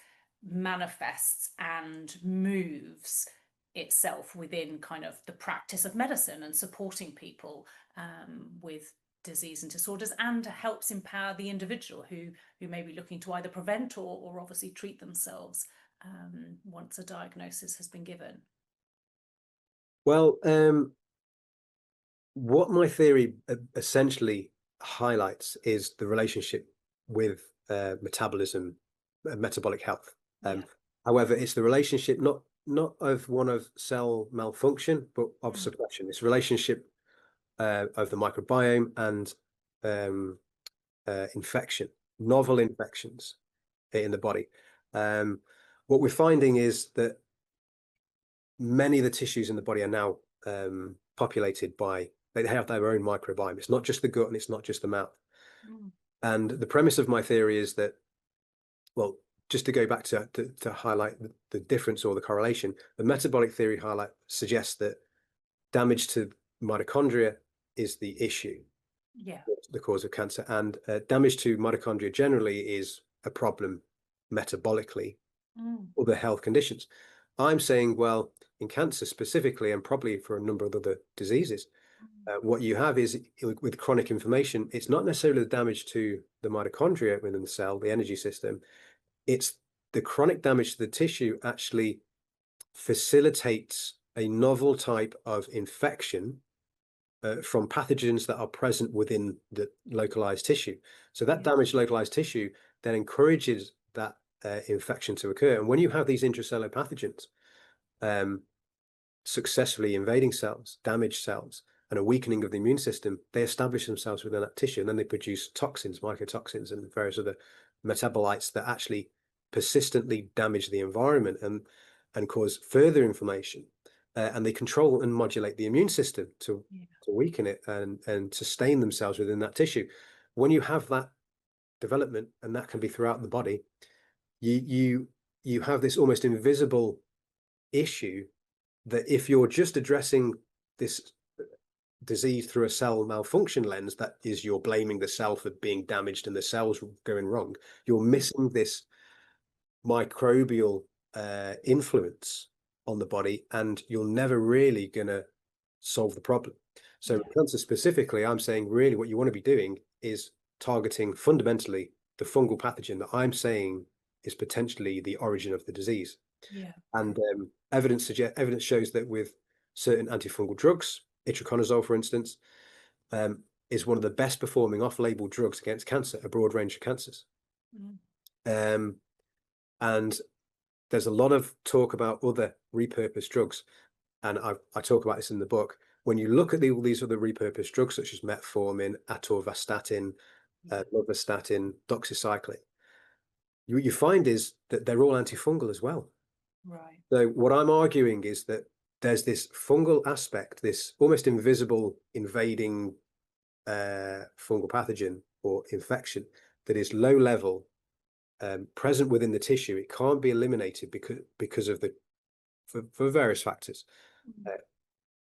manifests and moves itself within kind of the practice of medicine and supporting people with disease and disorders, and helps empower the individual who may be looking to either prevent or obviously treat themselves once a diagnosis has been given? Well, what my theory essentially highlights is the relationship with metabolism, metabolic health. However, it's the relationship not of one of cell malfunction, but of suppression. It's a relationship of the microbiome and infection, novel infections in the body. What we're finding is that many of the tissues in the body are now populated by, they have their own microbiome. It's not just the gut and it's not just the mouth. And the premise of my theory is that, well, just to go back to highlight the difference or the correlation, the metabolic theory suggests that damage to mitochondria is the issue, the cause of cancer, and damage to mitochondria generally is a problem metabolically, other health conditions. I'm saying, well, in cancer specifically, and probably for a number of other diseases, what you have is with chronic inflammation, it's not necessarily the damage to the mitochondria within the cell, the energy system. It's the chronic damage to the tissue actually facilitates a novel type of infection from pathogens that are present within the localized tissue. So that damaged localized tissue then encourages that infection to occur. And when you have these intracellular pathogens successfully invading cells, damaged cells, and a weakening of the immune system, they establish themselves within that tissue, and then they produce toxins, mycotoxins, and various other metabolites that actually persistently damage the environment and cause further inflammation. And they control and modulate the immune system to weaken it and sustain themselves within that tissue. When you have that development, and that can be throughout the body, you have this almost invisible issue that if you're just addressing this disease through a cell malfunction lens, that is, you're blaming the cell for being damaged and the cells going wrong, you're missing this microbial influence on the body, and you're never really going to solve the problem. So cancer specifically, I'm saying really what you want to be doing is targeting fundamentally the fungal pathogen that I'm saying is potentially the origin of the disease. Yeah. And evidence shows that with certain antifungal drugs, itraconazole, for instance, is one of the best performing off-label drugs against cancer, a broad range of cancers. And there's a lot of talk about other repurposed drugs, and I talk about this in the book. When you look at all these other repurposed drugs, such as metformin, atorvastatin, lovastatin, doxycycline, you find is that they're all antifungal as well. Right. So what I'm arguing is that there's this fungal aspect, this almost invisible invading fungal pathogen or infection that is low level, present within the tissue. It can't be eliminated because of for various factors.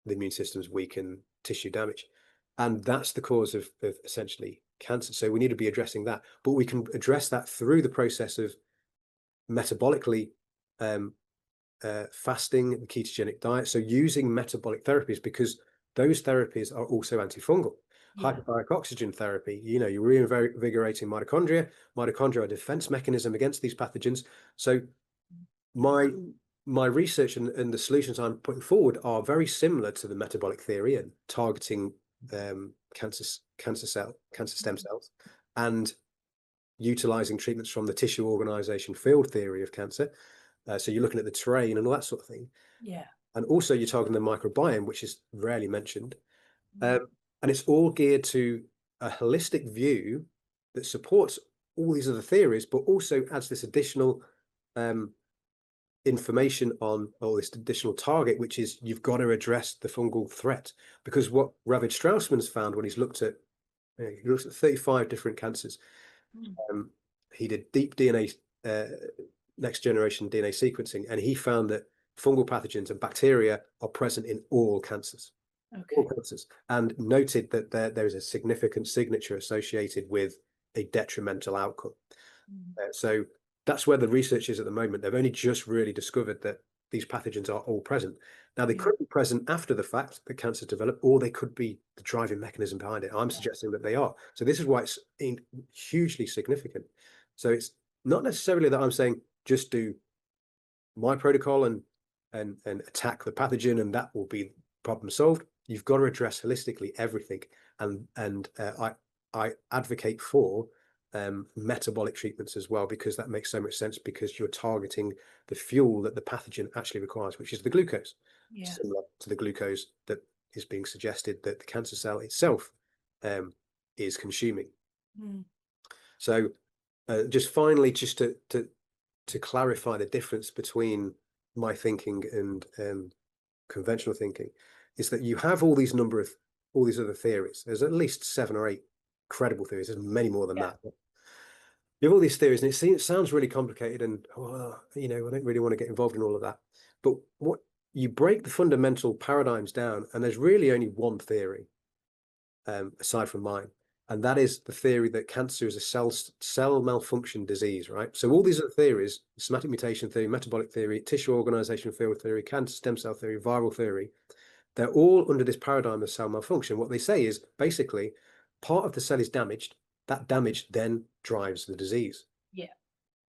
The immune system's weak and tissue damage, and that's the cause of essentially cancer. So we need to be addressing that, but we can address that through the process of metabolically fasting, the ketogenic diet. So using metabolic therapies, because those therapies are also antifungal. Hyperbaric oxygen therapy, you're reinvigorating mitochondria. Mitochondria are a defense mechanism against these pathogens. So my research and the solutions I'm putting forward are very similar to the metabolic theory and targeting cancer stem cells, and utilizing treatments from the tissue organization field theory of cancer. So you're looking at the terrain and all that sort of thing. Yeah. And also you're targeting the microbiome, which is rarely mentioned. And it's all geared to a holistic view that supports all these other theories, but also adds this additional information on, or this additional target, which is you've got to address the fungal threat. Because what Ravid Straussman's found when he looked at 35 different cancers, he did deep DNA, next generation DNA sequencing, and he found that fungal pathogens and bacteria are present in all cancers. All cancers, and noted that there is a significant signature associated with a detrimental outcome. So that's where the research is at the moment. They've only just really discovered that these pathogens are all present. Now, they could be present after the fact that cancer developed, or they could be the driving mechanism behind it. I'm suggesting that they are. So this is why it's hugely significant. So it's not necessarily that I'm saying just do my protocol and attack the pathogen and that will be problem solved. You've got to address holistically everything, and I advocate for metabolic treatments as well, because that makes so much sense, because you're targeting the fuel that the pathogen actually requires, which is the glucose, similar to the glucose that is being suggested that the cancer cell itself is consuming. So just finally, just to clarify the difference between my thinking and conventional thinking, is that you have all these other theories. There's at least 7 or 8 credible theories. There's many more than that. You have all these theories, and it sounds really complicated, and I don't really want to get involved in all of that. But what you break the fundamental paradigms down, and there's really only one theory, aside from mine, and that is the theory that cancer is a cell malfunction disease, right? So all these other theories, somatic mutation theory, metabolic theory, tissue organization field theory, cancer stem cell theory, viral theory, they're all under this paradigm of cell malfunction. What they say is basically part of the cell is damaged. That damage then drives the disease.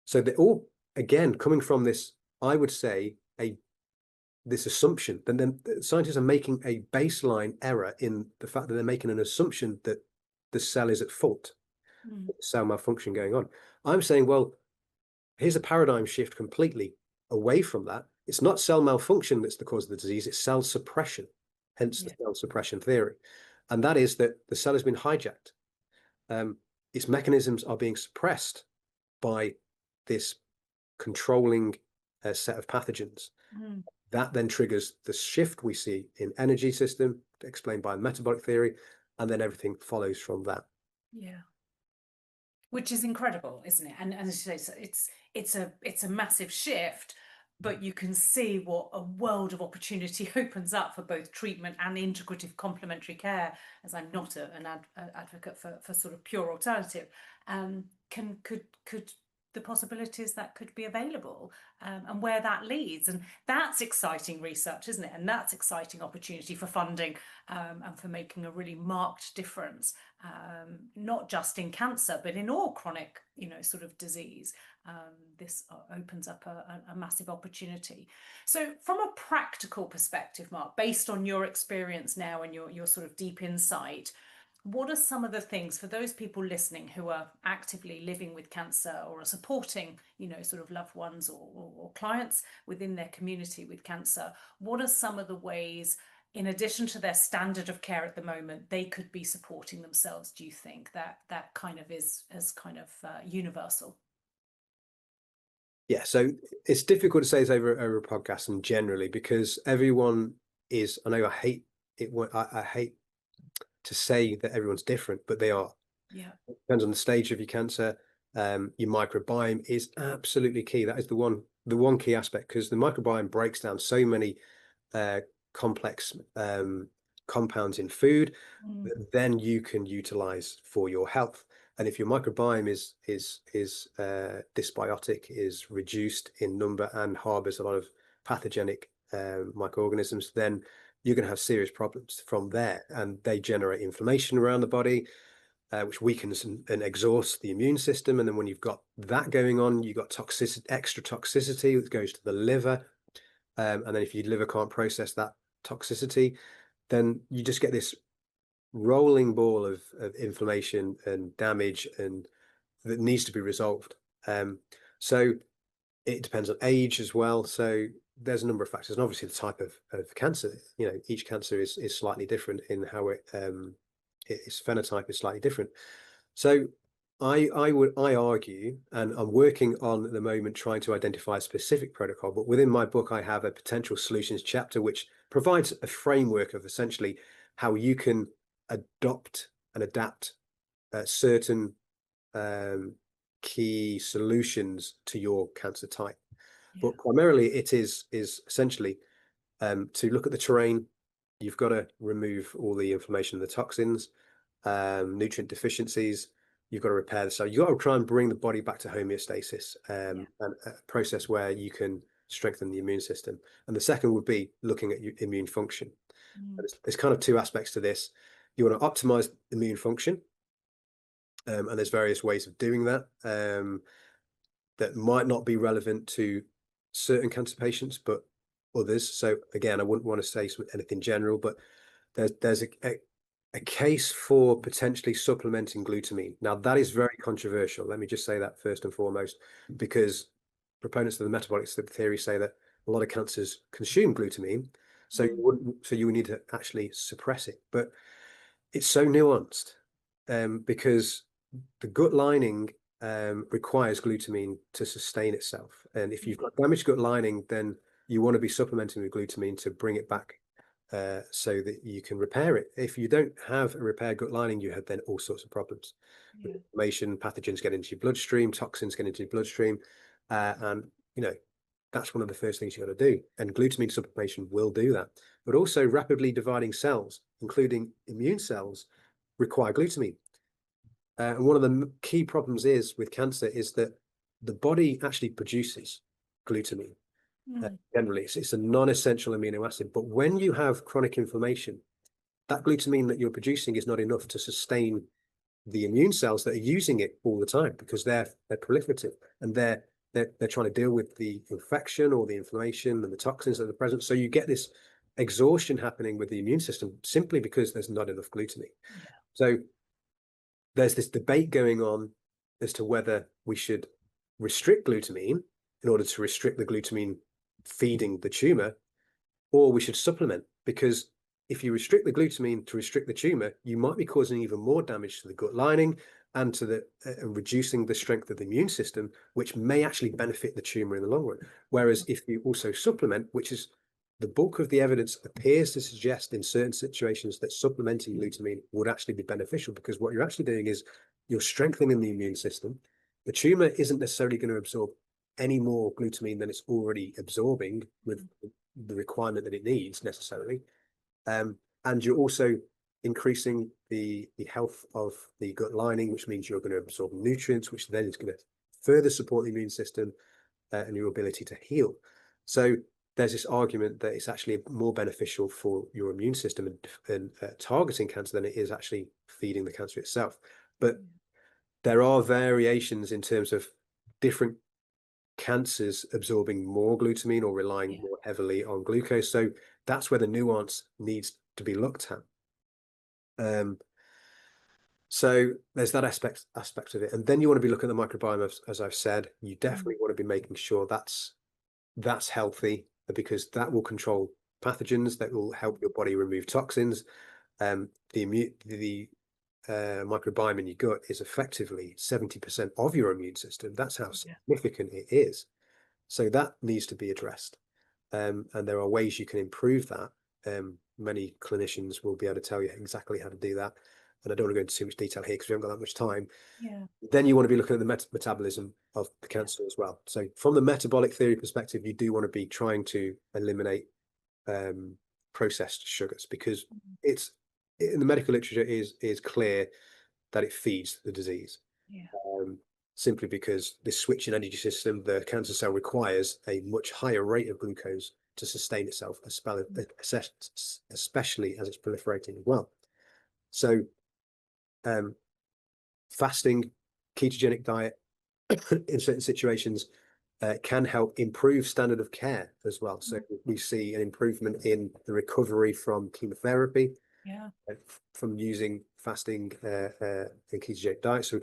So they're all, again, coming from this, I would say, this assumption. Then scientists are making a baseline error in the fact that they're making an assumption that the cell is at fault, cell malfunction going on. I'm saying, well, here's a paradigm shift completely away from that. It's not cell malfunction that's the cause of the disease, it's cell suppression, hence the cell suppression theory. And that is that the cell has been hijacked. Its mechanisms are being suppressed by this controlling set of pathogens. That then triggers the shift we see in energy system, explained by metabolic theory, and then everything follows from that. Which is incredible, isn't it? And as you say, it's a massive shift, but you can see what a world of opportunity opens up for both treatment and integrative complementary care, as I'm not an advocate for sort of pure alternative. Could the possibilities that could be available, and where that leads. And that's exciting research, isn't it? And that's exciting opportunity for funding, and for making a really marked difference, not just in cancer, but in all chronic, sort of disease. This opens up a massive opportunity. So from a practical perspective, Mark, based on your experience now and your sort of deep insight, what are some of the things for those people listening who are actively living with cancer or are supporting, sort of loved ones or clients within their community with cancer? What are some of the ways, in addition to their standard of care at the moment, they could be supporting themselves? Do you think that kind of is as kind of universal? Yeah, so it's difficult to say this over a podcast and generally, because everyone is, I know I hate it, I hate to say that everyone's different, but they are. Yeah. It depends on the stage of your cancer. Your microbiome is absolutely key. That is the one key aspect, because the microbiome breaks down so many complex compounds in food that then you can utilize for your health. And if your microbiome is dysbiotic, is reduced in number, and harbors a lot of pathogenic microorganisms, then you're going to have serious problems from there. And they generate inflammation around the body, which weakens and exhausts the immune system. And then when you've got that going on, you've got extra toxicity that goes to the liver. And then if your liver can't process that toxicity, then you just get this rolling ball of inflammation and damage, and that needs to be resolved. So it depends on age as well. So there's a number of factors, and obviously the type of cancer. Each cancer is slightly different in how its phenotype is slightly different. So I argue, and I'm working on at the moment trying to identify a specific protocol, but within my book I have a potential solutions chapter which provides a framework of essentially how you can adopt and adapt certain key solutions to your cancer type. Yeah. But primarily it is essentially to look at the terrain. You've got to remove all the inflammation and the toxins, nutrient deficiencies. You've got to repair the cell. You've got to try and bring the body back to homeostasis, and a process where you can strengthen the immune system. And the second would be looking at your immune function. There's kind of two aspects to this. You want to optimize immune function, and there's various ways of doing that that might not be relevant to certain cancer patients, but others. So again, I wouldn't want to say anything general, but there's a case for potentially supplementing glutamine. Now, that is very controversial. Let me just say that first and foremost, because proponents of the metabolic theory say that a lot of cancers consume glutamine, so you would need to actually suppress it. But it's so nuanced, because the gut lining requires glutamine to sustain itself. And if you've got damaged gut lining, then you want to be supplementing with glutamine to bring it back, so that you can repair it. If you don't have a repaired gut lining, you have then all sorts of problems. Inflammation, pathogens get into your bloodstream, toxins get into your bloodstream, and that's one of the first things you got to do. And glutamine supplementation will do that. But also rapidly dividing cells, including immune cells, require glutamine. And one of the key problems with cancer is that the body actually produces glutamine. Generally, it's a non-essential amino acid. But when you have chronic inflammation, that glutamine that you're producing is not enough to sustain the immune cells that are using it all the time, because they're proliferative, and they're trying to deal with the infection or the inflammation and the toxins that are present. So you get this exhaustion happening with the immune system simply because there's not enough glutamine. So there's this debate going on as to whether we should restrict glutamine in order to restrict the glutamine feeding the tumor, or we should supplement, because if you restrict the glutamine to restrict the tumor, you might be causing even more damage to the gut lining and to the reducing the strength of the immune system, which may actually benefit the tumor in the long run. Whereas if you also supplement, which is the bulk of the evidence appears to suggest in certain situations that supplementing glutamine would actually be beneficial, because what you're actually doing is you're strengthening the immune system. The tumor isn't necessarily going to absorb any more glutamine than it's already absorbing with the requirement that it needs necessarily. And you're also increasing the health of the gut lining, which means you're going to absorb nutrients, which then is going to further support the immune system and your ability to heal. So there's this argument that it's actually more beneficial for your immune system and targeting cancer than it is actually feeding the cancer itself. But there are variations in terms of different cancers absorbing more glutamine or relying more heavily on glucose. So that's where the nuance needs to be looked at. So there's that aspect of it. And then you want to be looking at the microbiome, as I've said. You definitely want to be making sure that's healthy, because that will control pathogens, that will help your body remove toxins. The microbiome in your gut is effectively 70% of your immune system. That's how significant it is. So that needs to be addressed. And there are ways you can improve that. Many clinicians will be able to tell you exactly how to do that. And I don't want to go into too much detail here because we haven't got that much time. Then you want to be looking at the metabolism of the cancer as well. So from the metabolic theory perspective, you do want to be trying to eliminate processed sugars, because it's in the medical literature is clear that it feeds the disease. Simply because this switch in energy system, the cancer cell requires a much higher rate of glucose to sustain itself, especially as it's proliferating as well. So fasting, ketogenic diet in certain situations can help improve standard of care as well. So we see an improvement in the recovery from chemotherapy, from using fasting and ketogenic diet. So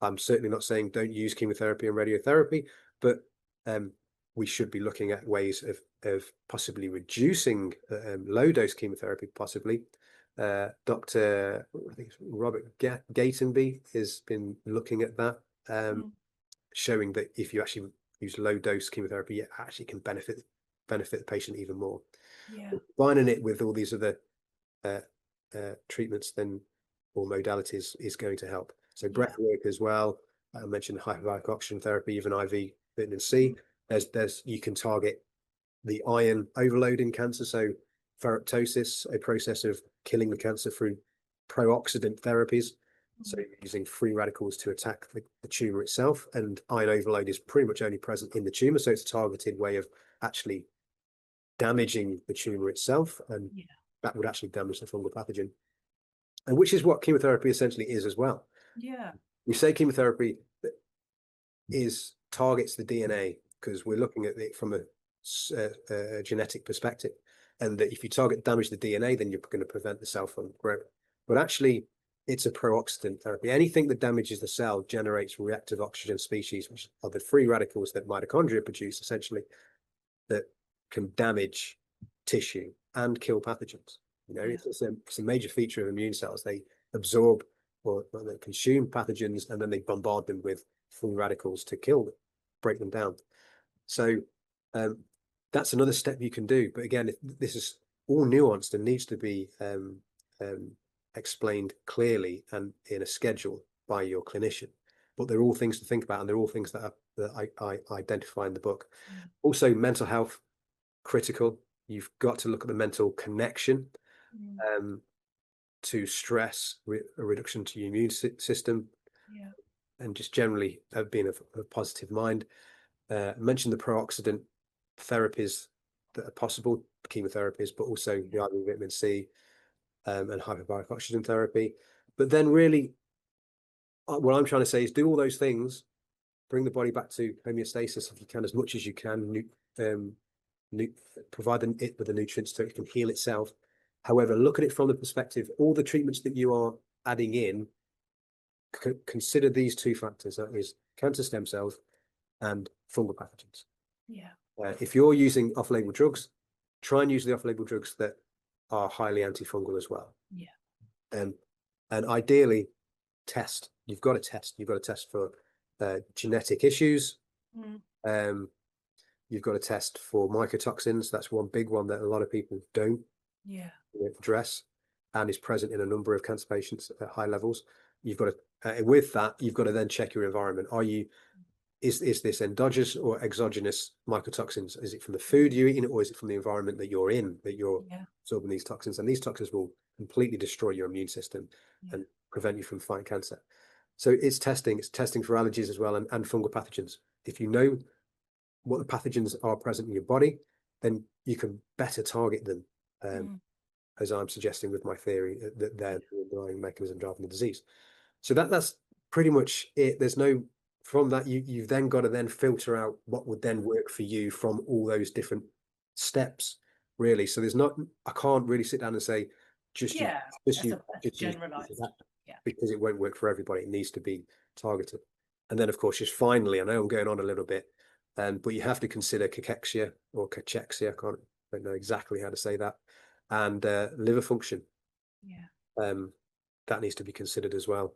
I'm certainly not saying don't use chemotherapy and radiotherapy, but we should be looking at ways of possibly reducing low-dose chemotherapy, possibly. Dr. I think it's Robert Gatenby has been looking at that, showing that if you actually use low-dose chemotherapy, it actually can benefit the patient even more. Combining it with all these other treatments then, or modalities, is going to help. So breath work as well. I mentioned hyperbaric oxygen therapy, even IV vitamin C. You can target the iron overload in cancer. So ferroptosis, a process of killing the cancer through pro-oxidant therapies. So using free radicals to attack the tumor itself. And iron overload is pretty much only present in the tumor. So it's a targeted way of actually damaging the tumor itself. And that would actually damage the fungal pathogen. And which is what chemotherapy essentially is as well. We say chemotherapy targets the DNA because we're looking at it from a genetic perspective, and that if you damage the DNA, then you're going to prevent the cell from growing. But actually, it's a pro-oxidant therapy. Anything that damages the cell generates reactive oxygen species, which are the free radicals that mitochondria produce, essentially, that can damage tissue and kill pathogens. It's a major feature of immune cells. They absorb or they consume pathogens, and then they bombard them with free radicals to kill them, break them down. So that's another step you can do. But again, this is all nuanced and needs to be explained clearly and in a schedule by your clinician. But they're all things to think about, and they're all things that I identify in the book. Also, mental health, critical. You've got to look at the mental connection to stress, a reduction to your immune system, and just generally being a positive mind. I mentioned the pro-oxidant therapies that are possible, chemotherapies, but also the IV vitamin C and hyperbaric oxygen therapy. But then really, what I'm trying to say is do all those things, bring the body back to homeostasis if you can, as much as you can, provide it with the nutrients so it can heal itself. However, look at it from the perspective, all the treatments that you are adding in, consider these two factors, that is cancer stem cells and fungal pathogens. If you're using off-label drugs, try and use the off-label drugs that are highly antifungal as well. And ideally, test. You've got to test. You've got to test for genetic issues. You've got to test for mycotoxins. That's one big one that a lot of people don't address, and is present in a number of cancer patients at high levels. You've got to, with that, you've got to then check your environment. Is this endogenous or exogenous mycotoxins? Is it from the food you're eating, or is it from the environment that you're in, that you're absorbing these toxins? And these toxins will completely destroy your immune system and prevent you from fighting cancer. So it's testing for allergies as well, and fungal pathogens. If you know what the pathogens are present in your body, then you can better target them, as I'm suggesting with my theory, that they're the underlying mechanism driving the disease. So that's pretty much it. There's no, from that, you've then got to then filter out what would then work for you from all those different steps, really. So there's not, I can't really sit down and say, just generalized. that, because it won't work for everybody. It needs to be targeted. And then, of course, just finally, I know I'm going on a little bit, but you have to consider cachexia or cachexia. I don't know exactly how to say that. And liver function. That needs to be considered as well.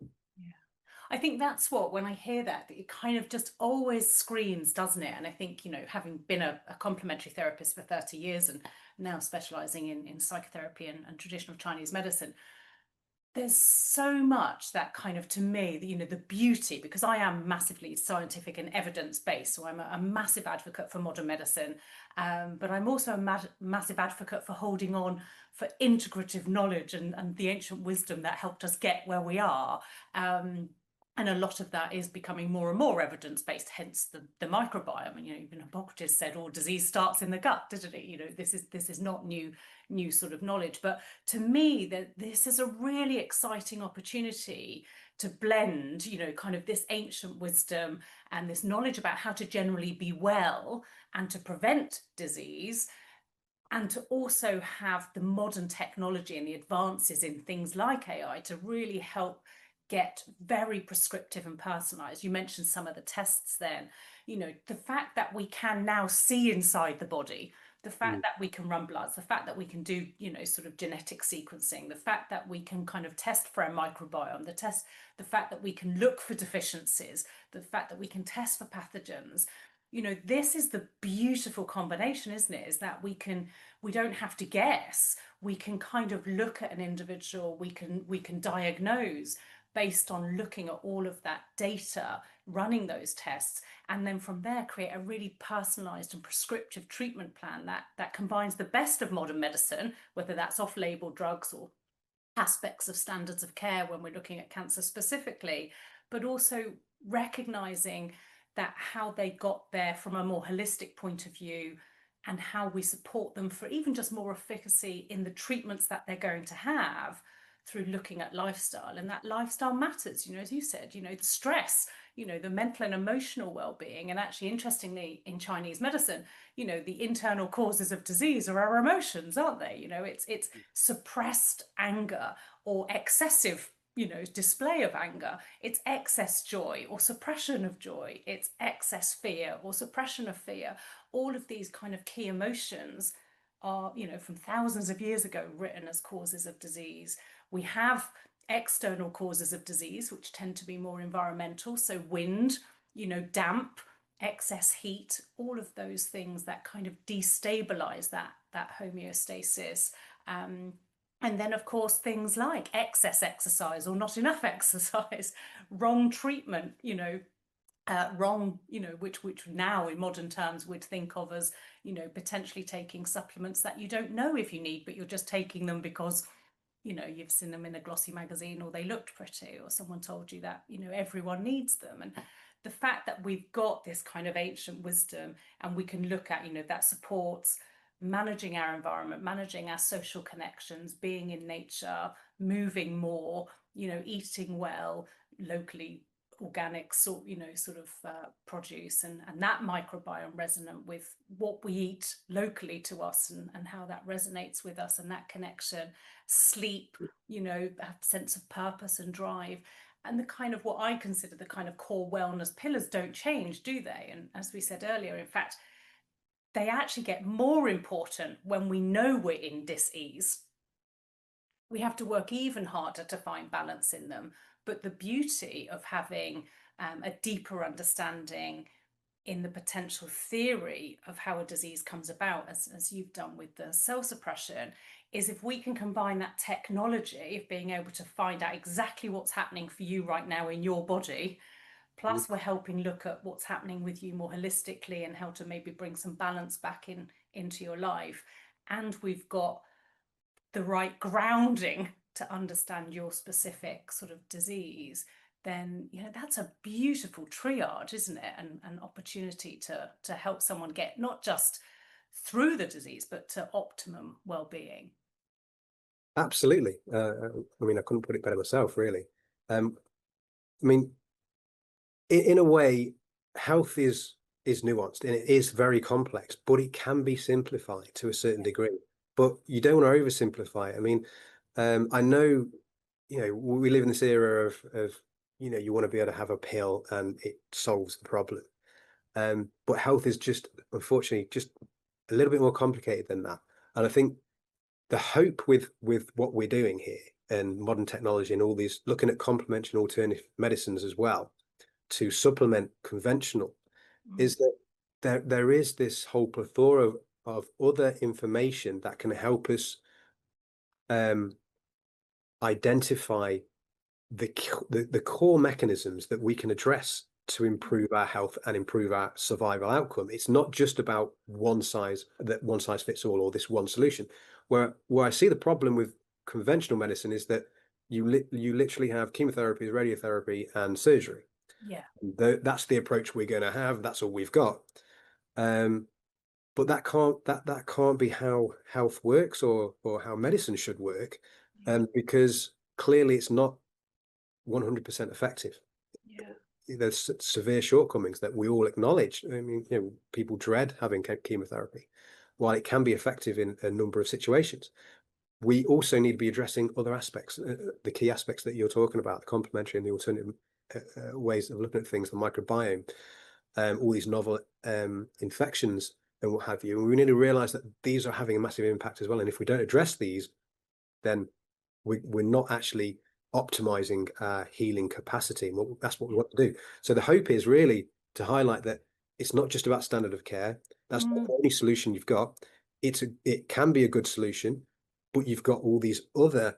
I think that's what, when I hear that, it kind of just always screams, doesn't it? And I think, you know, having been a complementary therapist for 30 years and now specializing in psychotherapy and traditional Chinese medicine, there's so much that kind of, to me, you know, the beauty, because I am massively scientific and evidence-based, so I'm a massive advocate for modern medicine, but I'm also a massive advocate for holding on for integrative knowledge and the ancient wisdom that helped us get where we are. And a lot of that is becoming more and more evidence-based, hence the microbiome. And, you know, even Hippocrates said all disease starts in the gut, didn't it? You know, this is not new sort of knowledge. But to me, that this is a really exciting opportunity to blend, you know, kind of this ancient wisdom and this knowledge about how to generally be well and to prevent disease, and to also have the modern technology and the advances in things like AI to really help get very prescriptive and personalized. You mentioned some of the tests then, you know, the fact that we can now see inside the body, the fact that we can run bloods, the fact that we can do, you know, sort of genetic sequencing, the fact that we can kind of test for a microbiome, the fact that we can look for deficiencies, the fact that we can test for pathogens. You know, this is the beautiful combination, isn't it? Is that we don't have to guess. We can kind of look at an individual, we can diagnose based on looking at all of that data, running those tests, and then from there create a really personalized and prescriptive treatment plan that combines the best of modern medicine, whether that's off-label drugs or aspects of standards of care when we're looking at cancer specifically, but also recognizing that how they got there from a more holistic point of view, and how we support them for even just more efficacy in the treatments that they're going to have through looking at lifestyle. And that lifestyle matters, you know, as you said, you know, the stress, you know, the mental and emotional well-being. And actually, interestingly, in Chinese medicine, you know, the internal causes of disease are our emotions, aren't they? You know, it's suppressed anger or excessive, you know, display of anger. It's excess joy or suppression of joy. It's excess fear or suppression of fear. All of these kind of key emotions are, you know, from thousands of years ago written as causes of disease. We have external causes of disease, which tend to be more environmental. So wind, you know, damp, excess heat, all of those things that kind of destabilize that homeostasis. And then, of course, things like excess exercise or not enough exercise, wrong treatment, you know, wrong, you know, which now in modern terms we'd think of as, you know, potentially taking supplements that you don't know if you need, but you're just taking them because, you know, you've seen them in a glossy magazine or they looked pretty or someone told you that, you know, everyone needs them. And the fact that we've got this kind of ancient wisdom and we can look at, you know, that supports managing our environment, managing our social connections, being in nature, moving more, you know, eating well, locally organic sort, you know, sort of produce, and that microbiome resonant with what we eat locally to us, and how that resonates with us, and that connection, sleep, you know, a sense of purpose and drive, and the kind of what I consider the kind of core wellness pillars don't change, do they? And as we said earlier, in fact, they actually get more important when we know we're in dis-ease. We have to work even harder to find balance in them. But the beauty of having a deeper understanding in the potential theory of how a disease comes about, as you've done with the cell suppression, is if we can combine that technology of being able to find out exactly what's happening for you right now in your body, plus we're helping look at what's happening with you more holistically and how to maybe bring some balance back into your life. And we've got the right grounding to understand your specific sort of disease, then that's a beautiful triage, isn't it? And an opportunity to help someone get not just through the disease, but to optimum well-being. Absolutely. I mean, I couldn't put it better myself, really. I mean, in a way, health is nuanced and it is very complex, but it can be simplified to a certain degree. But you don't want to oversimplify it. I mean, I know, we live in this era of you want to be able to have a pill and it solves the problem. But health is just, unfortunately, just a little bit more complicated than that. And I think the hope with what we're doing here and modern technology and all these, looking at complementary and alternative medicines as well to supplement conventional, is that there is this whole plethora of other information that can help us identify the core mechanisms that we can address to improve our health and improve our survival outcome. It's not just about one size fits all or this one solution. Where I see the problem with conventional medicine is that you literally have chemotherapy, radiotherapy, and surgery. Yeah. That's the approach we're going to have. That's all we've got. But that can't be how health works or how medicine should work, because clearly it's not 100% effective. Yeah. There's severe shortcomings that we all acknowledge. I mean, people dread having chemotherapy. While it can be effective in a number of situations, we also need to be addressing other aspects, the key aspects that you're talking about, the complementary and the alternative ways of looking at things, the microbiome, all these novel infections and what have you. And we need to realize that these are having a massive impact as well. And if we don't address these, then we're not actually optimizing our healing capacity. And that's what we want to do. So the hope is really to highlight that it's not just about standard of care. That's not the only solution you've got. It can be a good solution, but you've got all these other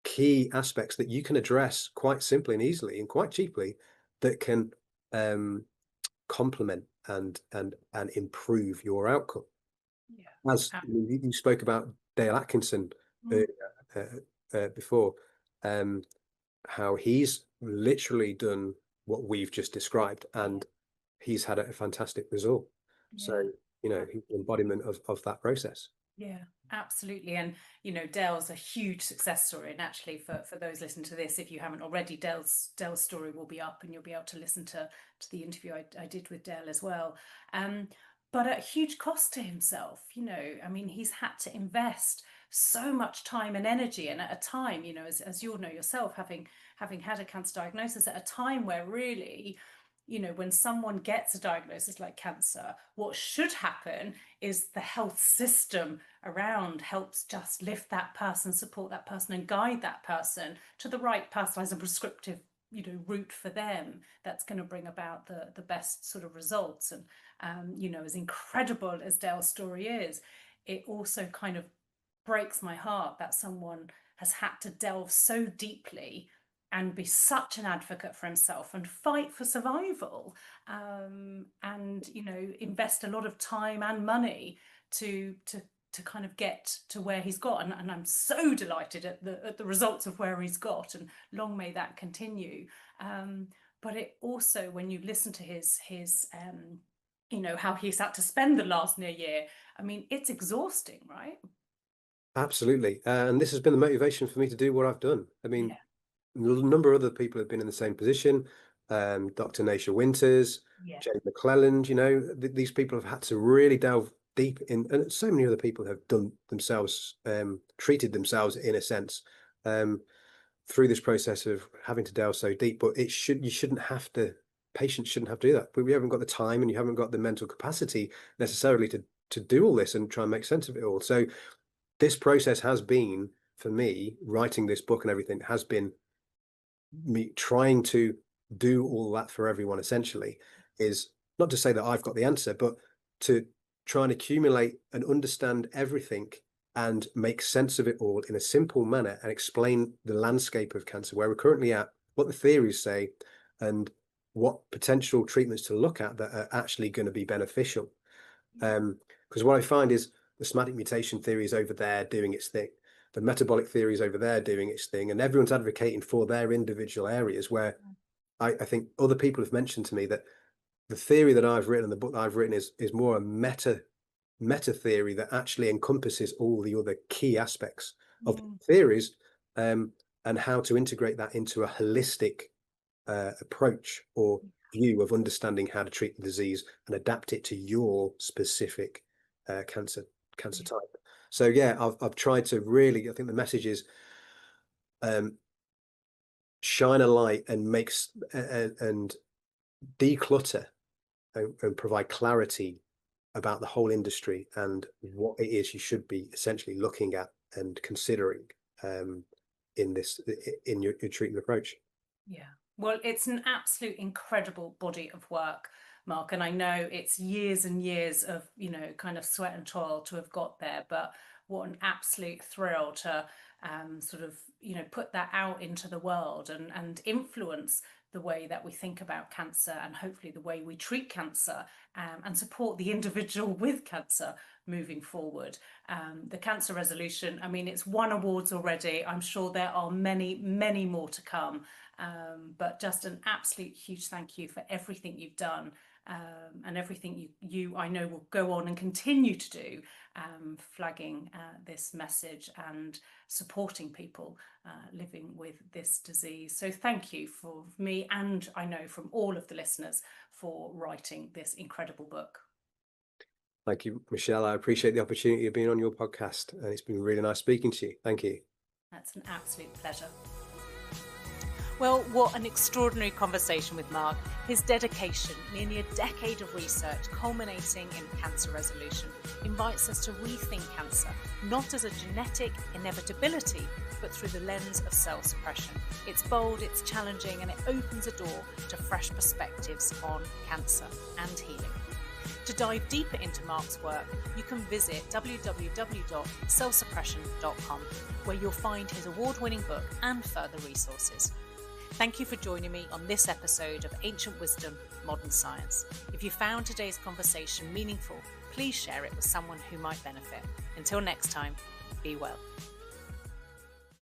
key aspects that you can address quite simply and easily and quite cheaply that can complement and improve your outcome. Yeah. As you spoke about Dale Atkinson before, how he's literally done what we've just described, and he's had a fantastic result. So, he's the embodiment of that process. Yeah, absolutely. And, Dale's a huge success story. And actually, for those listening to this, if you haven't already, Dale's story will be up and you'll be able to listen to the interview I did with Dale as well. But at huge cost to himself, I mean, he's had to invest so much time and energy. And at a time, as you'll know yourself, having had a cancer diagnosis, at a time where really, when someone gets a diagnosis like cancer, what should happen is the health system around helps just lift that person, support that person, and guide that person to the right personalized and prescriptive route for them that's going to bring about the best sort of results. And as incredible as Dale's story is, it also kind of breaks my heart that someone has had to delve so deeply and be such an advocate for himself and fight for survival, and invest a lot of time and money to kind of get to where he's got. And I'm so delighted at the results of where he's got, and long may that continue. But it also, when you listen to his how he's had to spend the last near year, I mean, it's exhausting, right? Absolutely. And this has been the motivation for me to do what I've done. I mean, a number of other people have been in the same position. Dr. Nasha Winters, Jane McClelland, these people have had to really delve deep in, and so many other people have done themselves, treated themselves in a sense, through this process of having to delve so deep. But patients shouldn't have to do that. But we haven't got the time and you haven't got the mental capacity necessarily to do all this and try and make sense of it all. So this process has been, for me, writing this book and everything, has been me trying to do all that for everyone. Essentially, is not to say that I've got the answer, but to try and accumulate and understand everything and make sense of it all in a simple manner and explain the landscape of cancer, where we're currently at, what the theories say, and what potential treatments to look at that are actually going to be beneficial. Because what I find is the somatic mutation theory is over there doing its thing. The metabolic theory is over there doing its thing, and everyone's advocating for their individual areas, where I think other people have mentioned to me that the theory that I've written, the book that I've written, is more a meta theory that actually encompasses all the other key aspects of the theories, and how to integrate that into a holistic approach or view of understanding how to treat the disease and adapt it to your specific cancer type. So yeah, I've tried to really, I think the message is shine a light and and declutter and provide clarity about the whole industry and what it is you should be essentially looking at and considering in your treatment approach. Yeah, well, it's an absolute incredible body of work, Mark, and I know it's years and years of, you know, kind of sweat and toil to have got there, but what an absolute thrill to sort of, you know, put that out into the world and influence the way that we think about cancer and hopefully the way we treat cancer, and support the individual with cancer moving forward. The cancer resolution, I mean, it's won awards already. I'm sure there are many, many more to come. But just an absolute huge thank you for everything you've done, and everything you I know will go on and continue to do, flagging this message and supporting people living with this disease. So thank you for me, and I know from all of the listeners, for writing this incredible book. Thank you, Michelle. I appreciate the opportunity of being on your podcast, and it's been really nice speaking to you. Thank you. That's an absolute pleasure. Well, what an extraordinary conversation with Mark. His dedication, nearly a decade of research culminating in cancer resolution, invites us to rethink cancer, not as a genetic inevitability, but through the lens of cell suppression. It's bold, it's challenging, and it opens a door to fresh perspectives on cancer and healing. To dive deeper into Mark's work, you can visit www.cellsuppression.com, where you'll find his award-winning book and further resources. Thank you for joining me on this episode of Ancient Wisdom, Modern Science. If you found today's conversation meaningful, please share it with someone who might benefit. Until next time, be well.